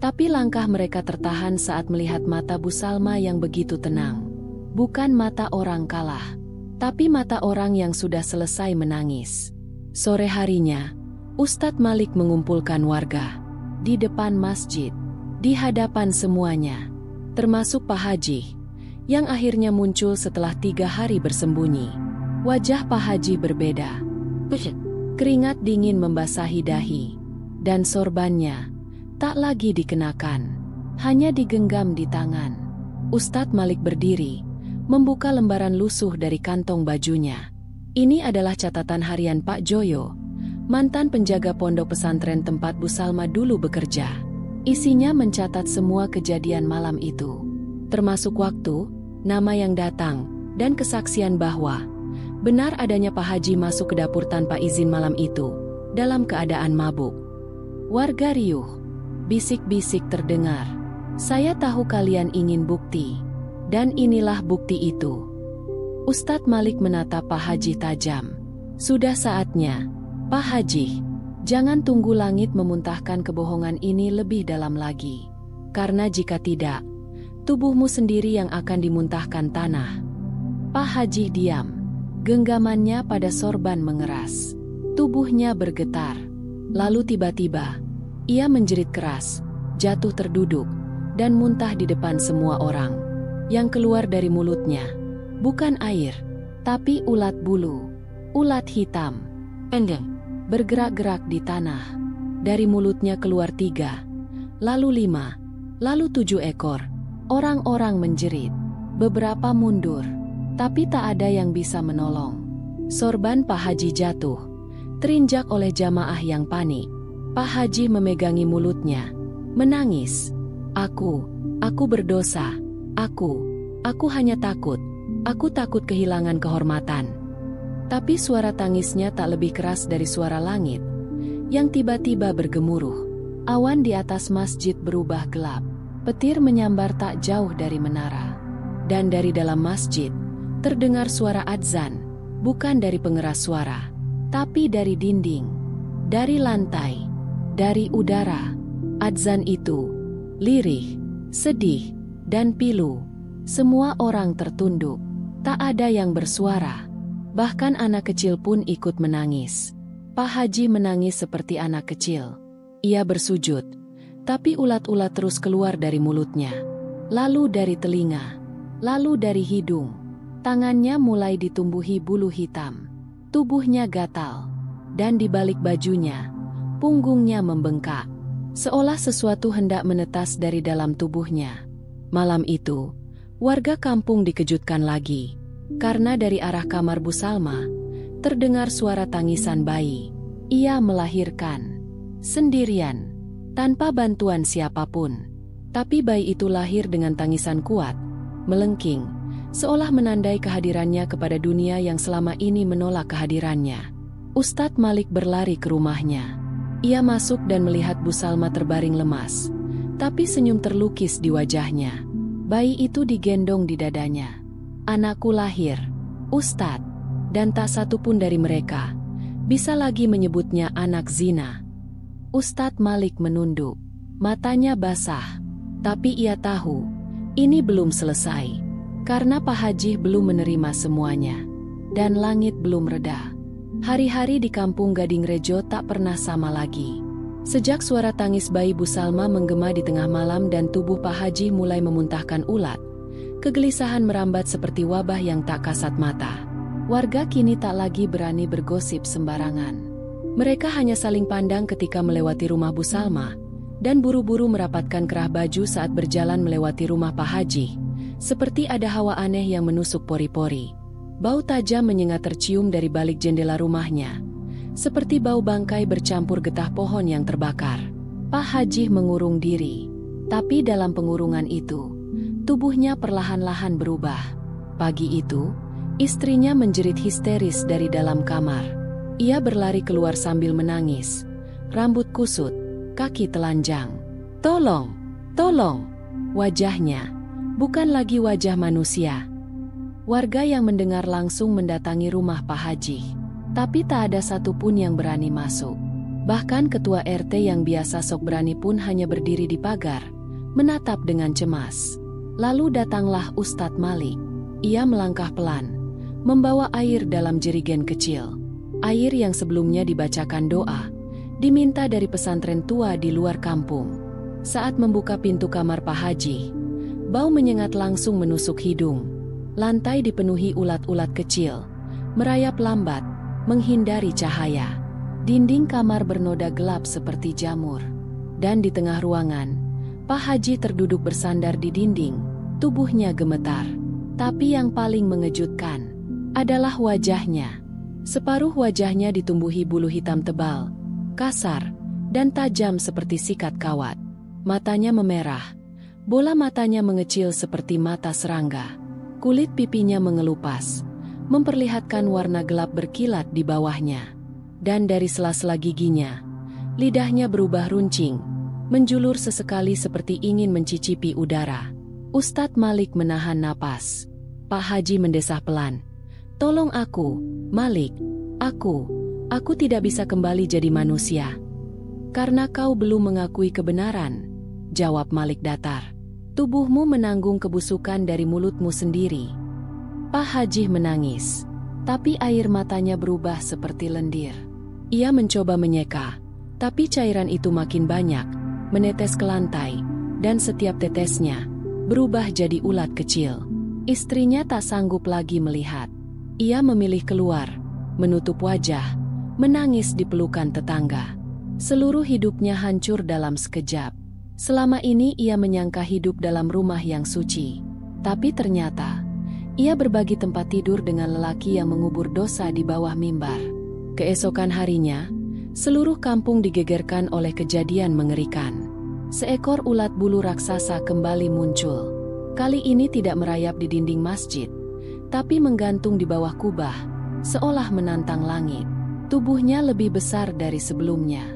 Tapi langkah mereka tertahan saat melihat mata Bu Salma yang begitu tenang. Bukan mata orang kalah, tapi mata orang yang sudah selesai menangis. Sore harinya, Ustadz Malik mengumpulkan warga. Di depan masjid, di hadapan semuanya, termasuk Pak Haji, yang akhirnya muncul setelah 3 hari bersembunyi. Wajah Pak Haji berbeda. Keringat dingin membasahi dahi, dan sorbannya tak lagi dikenakan, hanya digenggam di tangan. Ustadz Malik berdiri, membuka lembaran lusuh dari kantong bajunya. Ini adalah catatan harian Pak Joyo, mantan penjaga pondok pesantren tempat Bu Salma dulu bekerja. Isinya mencatat semua kejadian malam itu, termasuk waktu, nama yang datang, dan kesaksian bahwa benar adanya Pak Haji masuk ke dapur tanpa izin malam itu, dalam keadaan mabuk. Warga riuh, bisik-bisik terdengar. Saya tahu kalian ingin bukti, dan inilah bukti itu. Ustadz Malik menatap Pak Haji tajam. Sudah saatnya, Pak Haji, jangan tunggu langit memuntahkan kebohongan ini lebih dalam lagi. Karena jika tidak, tubuhmu sendiri yang akan dimuntahkan tanah. Pak Haji diam. Genggamannya pada sorban mengeras. Tubuhnya bergetar. Lalu tiba-tiba, ia menjerit keras, jatuh terduduk, dan muntah di depan semua orang. Yang keluar dari mulutnya, bukan air, tapi ulat bulu. Ulat hitam. Pendek. Bergerak-gerak di tanah. Dari mulutnya keluar 3, lalu 5, lalu 7 ekor. Orang-orang menjerit. Beberapa mundur, tapi tak ada yang bisa menolong. Sorban Pak Haji jatuh, terinjak oleh jamaah yang panik. Pak Haji memegangi mulutnya, menangis. Aku berdosa. Aku hanya takut. Aku takut kehilangan kehormatan. Tapi suara tangisnya tak lebih keras dari suara langit yang tiba-tiba bergemuruh. Awan di atas masjid berubah gelap. Petir menyambar tak jauh dari menara. Dan dari dalam masjid terdengar suara adzan, bukan dari pengeras suara, tapi dari dinding, dari lantai, dari udara. Adzan itu lirih, sedih, dan pilu. Semua orang tertunduk. Tak ada yang bersuara. Bahkan anak kecil pun ikut menangis. Pak Haji menangis seperti anak kecil. Ia bersujud, tapi ulat-ulat terus keluar dari mulutnya. Lalu dari telinga, lalu dari hidung. Tangannya mulai ditumbuhi bulu hitam. Tubuhnya gatal. Dan di balik bajunya, punggungnya membengkak. Seolah sesuatu hendak menetas dari dalam tubuhnya. Malam itu, warga kampung dikejutkan lagi. Karena dari arah kamar Bu Salma, terdengar suara tangisan bayi. Ia melahirkan sendirian, tanpa bantuan siapapun. Tapi bayi itu lahir dengan tangisan kuat, melengking, seolah menandai kehadirannya kepada dunia yang selama ini menolak kehadirannya. Ustadz Malik berlari ke rumahnya. Ia masuk dan melihat Bu Salma terbaring lemas, tapi senyum terlukis di wajahnya. Bayi itu digendong di dadanya. Anakku lahir, Ustadz, dan tak satu pun dari mereka bisa lagi menyebutnya anak zina. Ustadz Malik menunduk, matanya basah, tapi ia tahu ini belum selesai, karena Pak Haji belum menerima semuanya, dan langit belum reda. Hari-hari di kampung Gading Rejo tak pernah sama lagi. Sejak suara tangis bayi Bu Salma menggema di tengah malam dan tubuh Pak Haji mulai memuntahkan ulat, kegelisahan merambat seperti wabah yang tak kasat mata. Warga kini tak lagi berani bergosip sembarangan. Mereka hanya saling pandang ketika melewati rumah Bu Salma, dan buru-buru merapatkan kerah baju saat berjalan melewati rumah Pak Haji, seperti ada hawa aneh yang menusuk pori-pori. Bau tajam menyengat tercium dari balik jendela rumahnya, seperti bau bangkai bercampur getah pohon yang terbakar. Pak Haji mengurung diri, tapi dalam pengurungan itu, tubuhnya perlahan-lahan berubah. Pagi itu, istrinya menjerit histeris dari dalam kamar. Ia berlari keluar sambil menangis. Rambut kusut, kaki telanjang. Tolong, tolong. Wajahnya bukan lagi wajah manusia. Warga yang mendengar langsung mendatangi rumah Pak Haji. Tapi tak ada satupun yang berani masuk. Bahkan ketua RT yang biasa sok berani pun hanya berdiri di pagar, menatap dengan cemas. Lalu datanglah Ustadz Malik. Ia melangkah pelan, membawa air dalam jerigen kecil. Air yang sebelumnya dibacakan doa, diminta dari pesantren tua di luar kampung. Saat membuka pintu kamar Pak Haji, bau menyengat langsung menusuk hidung. Lantai dipenuhi ulat-ulat kecil, merayap lambat, menghindari cahaya. Dinding kamar bernoda gelap seperti jamur. Dan di tengah ruangan, Pak Haji terduduk bersandar di dinding, tubuhnya gemetar. Tapi yang paling mengejutkan adalah wajahnya. Separuh wajahnya ditumbuhi bulu hitam tebal, kasar, dan tajam seperti sikat kawat. Matanya memerah, bola matanya mengecil seperti mata serangga. Kulit pipinya mengelupas, memperlihatkan warna gelap berkilat di bawahnya. Dan dari sela-sela giginya, lidahnya berubah runcing, menjulur sesekali seperti ingin mencicipi udara. Ustadz Malik menahan napas. Pak Haji mendesah pelan. "Tolong aku, Malik. Aku tidak bisa kembali jadi manusia." "Karena kau belum mengakui kebenaran," jawab Malik datar. "Tubuhmu menanggung kebusukan dari mulutmu sendiri." Pak Haji menangis, tapi air matanya berubah seperti lendir. Ia mencoba menyeka, tapi cairan itu makin banyak, menetes ke lantai, dan setiap tetesnya berubah jadi ulat kecil. Istrinya tak sanggup lagi melihat. Ia memilih keluar, menutup wajah, menangis di pelukan tetangga. Seluruh hidupnya hancur dalam sekejap. Selama ini ia menyangka hidup dalam rumah yang suci. Tapi ternyata, ia berbagi tempat tidur dengan lelaki yang mengubur dosa di bawah mimbar. Keesokan harinya, seluruh kampung digegerkan oleh kejadian mengerikan. Seekor ulat bulu raksasa kembali muncul. Kali ini tidak merayap di dinding masjid, tapi menggantung di bawah kubah, seolah menantang langit. Tubuhnya lebih besar dari sebelumnya.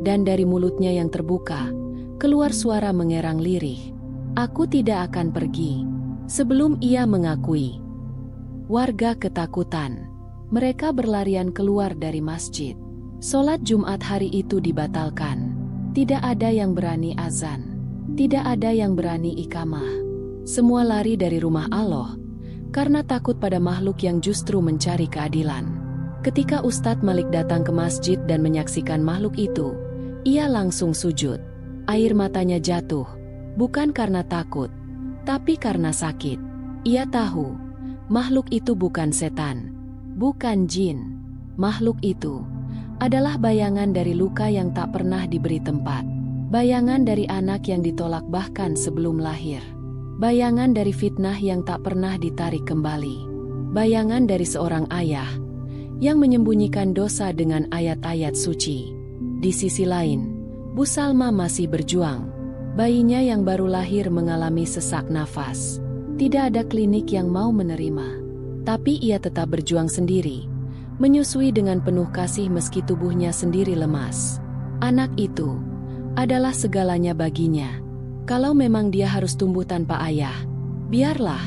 Dan dari mulutnya yang terbuka, keluar suara mengerang lirih. "Aku tidak akan pergi." Sebelum ia mengakui, warga ketakutan. Mereka berlarian keluar dari masjid. Sholat Jumat hari itu dibatalkan. Tidak ada yang berani azan. Tidak ada yang berani iqamah. Semua lari dari rumah Allah, karena takut pada makhluk yang justru mencari keadilan. Ketika Ustadz Malik datang ke masjid dan menyaksikan makhluk itu, ia langsung sujud. Air matanya jatuh, bukan karena takut, tapi karena sakit. Ia tahu, makhluk itu bukan setan, bukan jin. Makhluk itu adalah bayangan dari luka yang tak pernah diberi tempat. Bayangan dari anak yang ditolak bahkan sebelum lahir. Bayangan dari fitnah yang tak pernah ditarik kembali. Bayangan dari seorang ayah yang menyembunyikan dosa dengan ayat-ayat suci. Di sisi lain, Bu Salma masih berjuang. Bayinya yang baru lahir mengalami sesak nafas. Tidak ada klinik yang mau menerima. Tapi ia tetap berjuang sendiri, menyusui dengan penuh kasih meski tubuhnya sendiri lemas. Anak itu adalah segalanya baginya. Kalau memang dia harus tumbuh tanpa ayah, biarlah,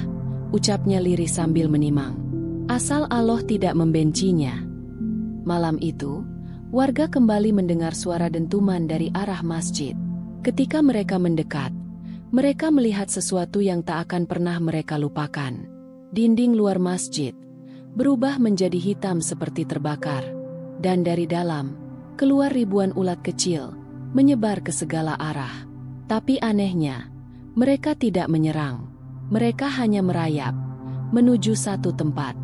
ucapnya lirih sambil menimang. Asal Allah tidak membencinya. Malam itu, warga kembali mendengar suara dentuman dari arah masjid. Ketika mereka mendekat, mereka melihat sesuatu yang tak akan pernah mereka lupakan. Dinding luar masjid berubah menjadi hitam seperti terbakar. Dan dari dalam, keluar ribuan ulat kecil, menyebar ke segala arah. Tapi anehnya, mereka tidak menyerang. Mereka hanya merayap menuju satu tempat,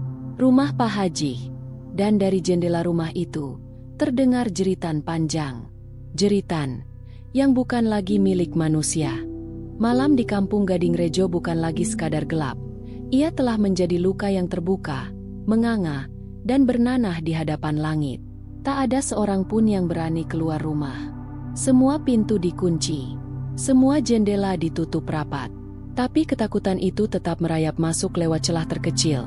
rumah Pak Haji. Dan dari jendela rumah itu, terdengar jeritan panjang. Jeritan yang bukan lagi milik manusia. Malam di kampung Gading Rejo bukan lagi sekadar gelap. Ia telah menjadi luka yang terbuka, menganga, dan bernanah di hadapan langit. Tak ada seorang pun yang berani keluar rumah. Semua pintu dikunci. Semua jendela ditutup rapat. Tapi ketakutan itu tetap merayap masuk lewat celah terkecil.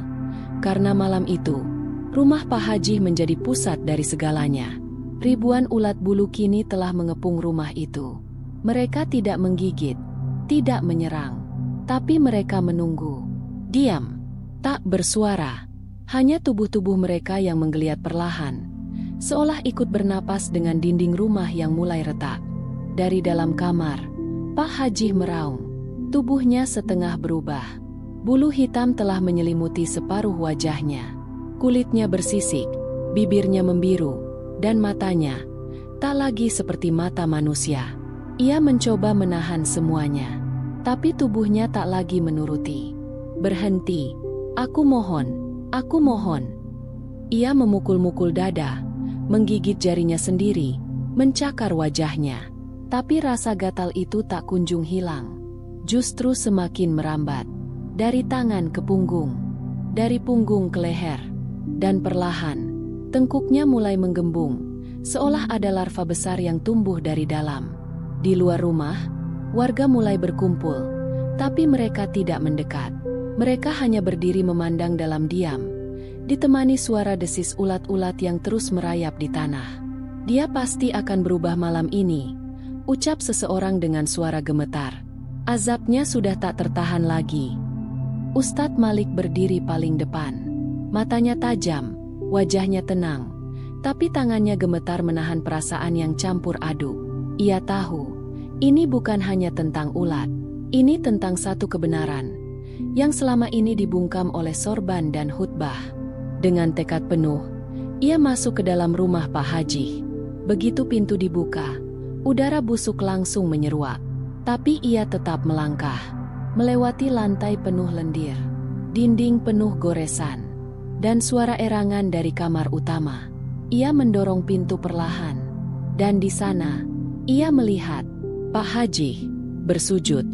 Karena malam itu, rumah Pak Haji menjadi pusat dari segalanya. Ribuan ulat bulu kini telah mengepung rumah itu. Mereka tidak menggigit, tidak menyerang, tapi mereka menunggu. Diam. Tak bersuara, hanya tubuh-tubuh mereka yang menggeliat perlahan, seolah ikut bernapas dengan dinding rumah yang mulai retak. Dari dalam kamar, Pak Haji meraung. Tubuhnya setengah berubah. Bulu hitam telah menyelimuti separuh wajahnya. Kulitnya bersisik, bibirnya membiru, dan matanya tak lagi seperti mata manusia. Ia mencoba menahan semuanya, tapi tubuhnya tak lagi menuruti. Berhenti, aku mohon, aku mohon. Ia memukul-mukul dada, menggigit jarinya sendiri, mencakar wajahnya. Tapi rasa gatal itu tak kunjung hilang. Justru semakin merambat. Dari tangan ke punggung, dari punggung ke leher. Dan perlahan, tengkuknya mulai menggembung, seolah ada larva besar yang tumbuh dari dalam. Di luar rumah, warga mulai berkumpul, tapi mereka tidak mendekat. Mereka hanya berdiri memandang dalam diam, ditemani suara desis ulat-ulat yang terus merayap di tanah. Dia pasti akan berubah malam ini, ucap seseorang dengan suara gemetar. Azabnya sudah tak tertahan lagi. Ustadz Malik berdiri paling depan. Matanya tajam, wajahnya tenang, tapi tangannya gemetar menahan perasaan yang campur aduk. Ia tahu, ini bukan hanya tentang ulat, ini tentang satu kebenaran yang selama ini dibungkam oleh sorban dan khutbah. Dengan tekad penuh, ia masuk ke dalam rumah Pak Haji. Begitu pintu dibuka, udara busuk langsung menyeruak. Tapi ia tetap melangkah, melewati lantai penuh lendir, dinding penuh goresan, dan suara erangan dari kamar utama. Ia mendorong pintu perlahan, dan di sana, ia melihat Pak Haji bersujud.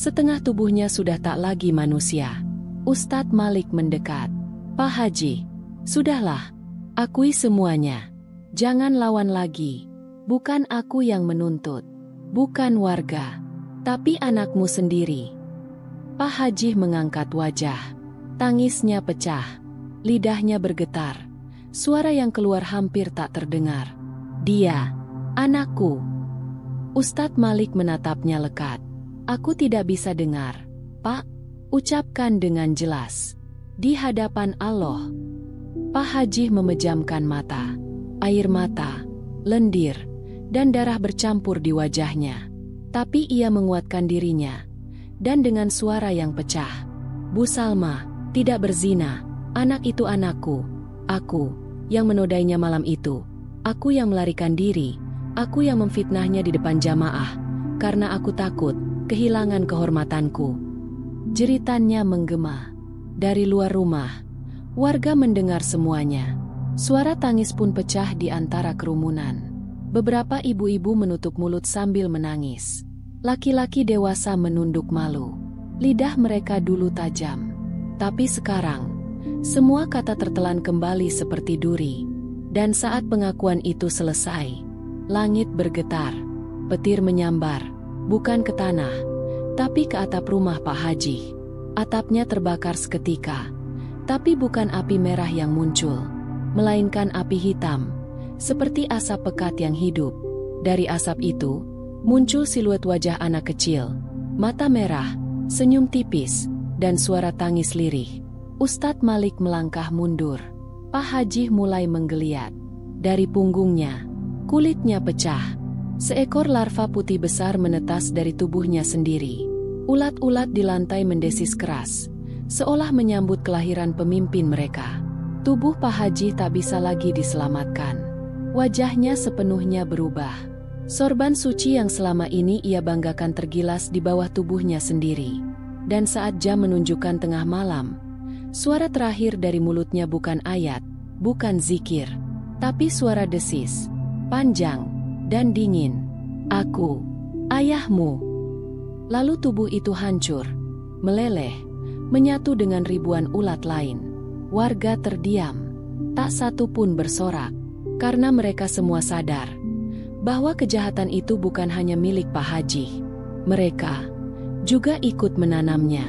Setengah tubuhnya sudah tak lagi manusia. Ustadz Malik mendekat. Pak Haji, sudahlah, akui semuanya. Jangan lawan lagi. Bukan aku yang menuntut, bukan warga, tapi anakmu sendiri. Pak Haji mengangkat wajah. Tangisnya pecah. Lidahnya bergetar. Suara yang keluar hampir tak terdengar. Dia, anakku. Ustadz Malik menatapnya lekat. Aku tidak bisa dengar. Pak, ucapkan dengan jelas. Di hadapan Allah. Pak Haji memejamkan mata. Air mata, lendir, dan darah bercampur di wajahnya. Tapi ia menguatkan dirinya. Dan dengan suara yang pecah. Bu Salma, tidak berzina. Anak itu anakku. Aku, yang menodainya malam itu. Aku yang melarikan diri. Aku yang memfitnahnya di depan jamaah. Karena aku takut kehilangan kehormatanku. Jeritannya menggema. Dari luar rumah, warga mendengar semuanya. Suara tangis pun pecah di antara kerumunan. Beberapa ibu-ibu menutup mulut sambil menangis. Laki-laki dewasa menunduk malu. Lidah mereka dulu tajam. Tapi sekarang, semua kata tertelan kembali seperti duri. Dan saat pengakuan itu selesai, langit bergetar. Petir menyambar. Bukan ke tanah, tapi ke atap rumah Pak Haji. Atapnya terbakar seketika, tapi bukan api merah yang muncul, melainkan api hitam, seperti asap pekat yang hidup. Dari asap itu, muncul siluet wajah anak kecil, mata merah, senyum tipis, dan suara tangis lirih. Ustadz Malik melangkah mundur. Pak Haji mulai menggeliat. Dari punggungnya, kulitnya pecah. Seekor larva putih besar menetas dari tubuhnya sendiri. Ulat-ulat di lantai mendesis keras, seolah menyambut kelahiran pemimpin mereka. Tubuh Pak Haji tak bisa lagi diselamatkan. Wajahnya sepenuhnya berubah. Sorban suci yang selama ini ia banggakan tergilas di bawah tubuhnya sendiri. Dan saat jam menunjukkan tengah malam, suara terakhir dari mulutnya bukan ayat, bukan zikir, tapi suara desis, panjang, dan dingin. Aku, ayahmu. Lalu tubuh itu hancur, meleleh, menyatu dengan ribuan ulat lain. Warga terdiam, tak satu pun bersorak, karena mereka semua sadar bahwa kejahatan itu bukan hanya milik Pak Haji. Mereka juga ikut menanamnya.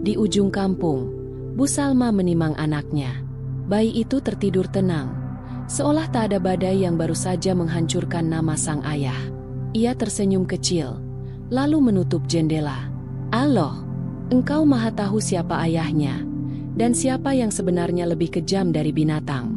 Di ujung kampung, Bu Salma menimang anaknya. Bayi itu tertidur tenang, seolah tak ada badai yang baru saja menghancurkan nama sang ayah. Ia tersenyum kecil, lalu menutup jendela. Allah, Engkau maha tahu siapa ayahnya, Dan siapa yang sebenarnya lebih kejam dari binatang?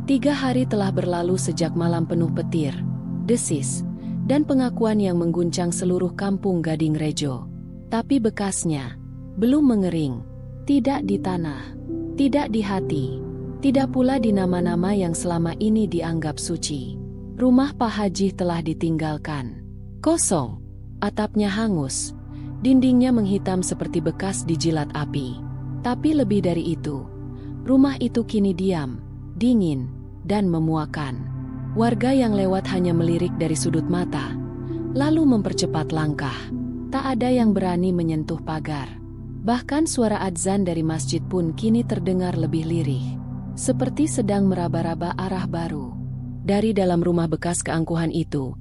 3 hari telah berlalu sejak malam penuh petir, desis, dan pengakuan yang mengguncang seluruh kampung Gading Rejo. Tapi bekasnya belum mengering, tidak di tanah, tidak di hati, tidak pula di nama-nama yang selama ini dianggap suci. Rumah Pak Haji telah ditinggalkan. Kosong, atapnya hangus, dindingnya menghitam seperti bekas dijilat api. Tapi lebih dari itu, rumah itu kini diam, dingin, dan memuakan. Warga yang lewat hanya melirik dari sudut mata, lalu mempercepat langkah. Tak ada yang berani menyentuh pagar. Bahkan suara adzan dari masjid pun kini terdengar lebih lirih, seperti sedang meraba-raba arah baru. Dari dalam rumah bekas keangkuhan itu,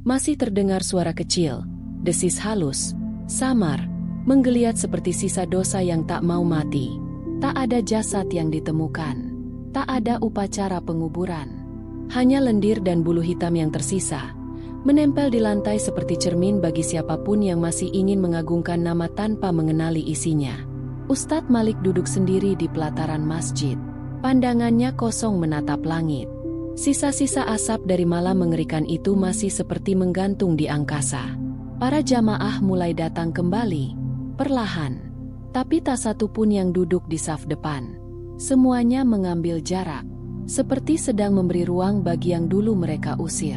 masih terdengar suara kecil, desis halus, samar, menggeliat seperti sisa dosa yang tak mau mati. Tak ada jasad yang ditemukan. Tak ada upacara penguburan. Hanya lendir dan bulu hitam yang tersisa, menempel di lantai seperti cermin bagi siapapun yang masih ingin mengagungkan nama tanpa mengenali isinya. Ustadz Malik duduk sendiri di pelataran masjid. Pandangannya kosong menatap langit. Sisa-sisa asap dari malam mengerikan itu masih seperti menggantung di angkasa. Para jamaah mulai datang kembali, perlahan. Tapi tak satu pun yang duduk di saf depan. Semuanya mengambil jarak, seperti sedang memberi ruang bagi yang dulu mereka usir.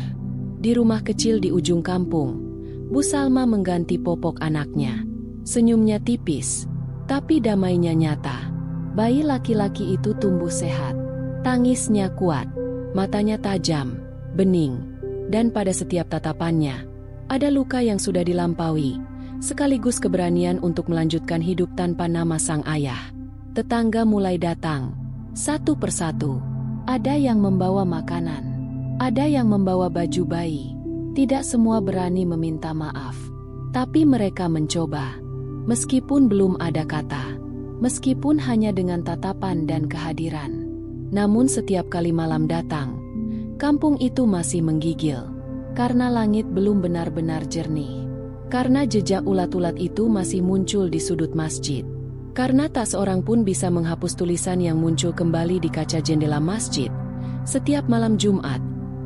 Di rumah kecil di ujung kampung, Bu Salma mengganti popok anaknya. Senyumnya tipis, tapi damainya nyata. Bayi laki-laki itu tumbuh sehat. Tangisnya kuat, matanya tajam, bening, dan pada setiap tatapannya, ada luka yang sudah dilampaui, sekaligus keberanian untuk melanjutkan hidup tanpa nama sang ayah. Tetangga mulai datang, satu persatu. Ada yang membawa makanan, ada yang membawa baju bayi. Tidak semua berani meminta maaf, tapi mereka mencoba. Meskipun belum ada kata, meskipun hanya dengan tatapan dan kehadiran. Namun setiap kali malam datang, kampung itu masih menggigil. Karena langit belum benar-benar jernih. Karena jejak ulat-ulat itu masih muncul di sudut masjid. Karena tak seorang pun bisa menghapus tulisan yang muncul kembali di kaca jendela masjid. Setiap malam Jumat,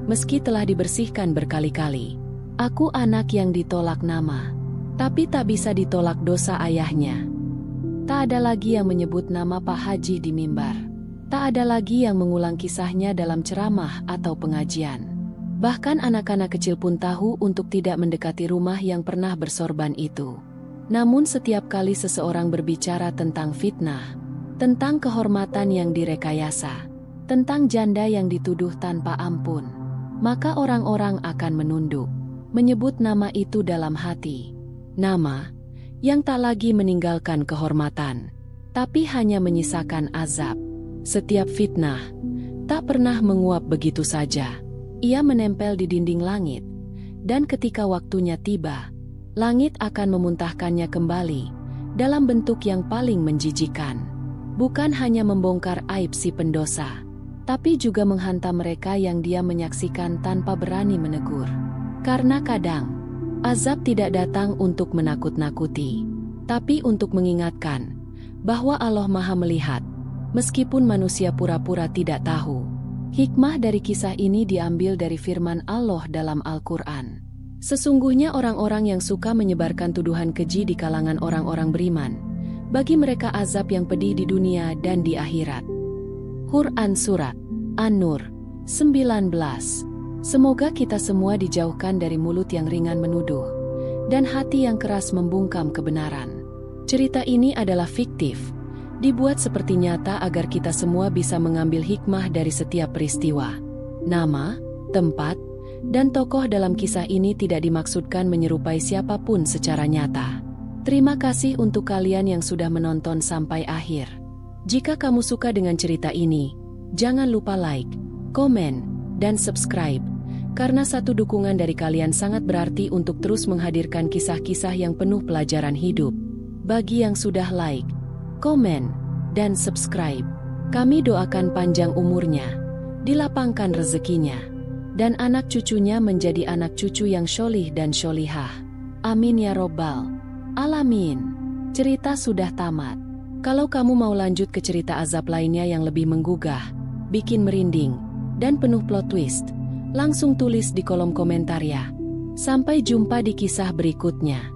meski telah dibersihkan berkali-kali. Aku anak yang ditolak nama, tapi tak bisa ditolak dosa ayahnya. Tak ada lagi yang menyebut nama Pak Haji di mimbar. Tak ada lagi yang mengulang kisahnya dalam ceramah atau pengajian. Bahkan anak-anak kecil pun tahu untuk tidak mendekati rumah yang pernah bersorban itu. Namun setiap kali seseorang berbicara tentang fitnah, tentang kehormatan yang direkayasa, tentang janda yang dituduh tanpa ampun, maka orang-orang akan menunduk, menyebut nama itu dalam hati. Nama yang tak lagi meninggalkan kehormatan, tapi hanya menyisakan azab. Setiap fitnah tak pernah menguap begitu saja. Ia menempel di dinding langit, dan ketika waktunya tiba, langit akan memuntahkannya kembali dalam bentuk yang paling menjijikan. Bukan hanya membongkar aib si pendosa, tapi juga menghantam mereka yang dia menyaksikan tanpa berani menegur. Karena kadang, azab tidak datang untuk menakut-nakuti, tapi untuk mengingatkan bahwa Allah Maha Melihat, meskipun manusia pura-pura tidak tahu. Hikmah dari kisah ini diambil dari firman Allah dalam Al-Quran. Sesungguhnya orang-orang yang suka menyebarkan tuduhan keji di kalangan orang-orang beriman, bagi mereka azab yang pedih di dunia dan di akhirat. Quran Surat An-Nur 19. Semoga kita semua dijauhkan dari mulut yang ringan menuduh, dan hati yang keras membungkam kebenaran. Cerita ini adalah fiktif, dibuat seperti nyata agar kita semua bisa mengambil hikmah dari setiap peristiwa. Nama, tempat, dan tokoh dalam kisah ini tidak dimaksudkan menyerupai siapapun secara nyata. Terima kasih untuk kalian yang sudah menonton sampai akhir. Jika kamu suka dengan cerita ini, jangan lupa like, komen, dan subscribe, karena satu dukungan dari kalian sangat berarti untuk terus menghadirkan kisah-kisah yang penuh pelajaran hidup. Bagi yang sudah like, komen, dan subscribe, kami doakan panjang umurnya, dilapangkan rezekinya, dan anak cucunya menjadi anak cucu yang syolih dan syolihah. Amin ya robbal alamin. Cerita sudah tamat. Kalau kamu mau lanjut ke cerita azab lainnya yang lebih menggugah, bikin merinding, dan penuh plot twist, langsung tulis di kolom komentar ya. Sampai jumpa di kisah berikutnya.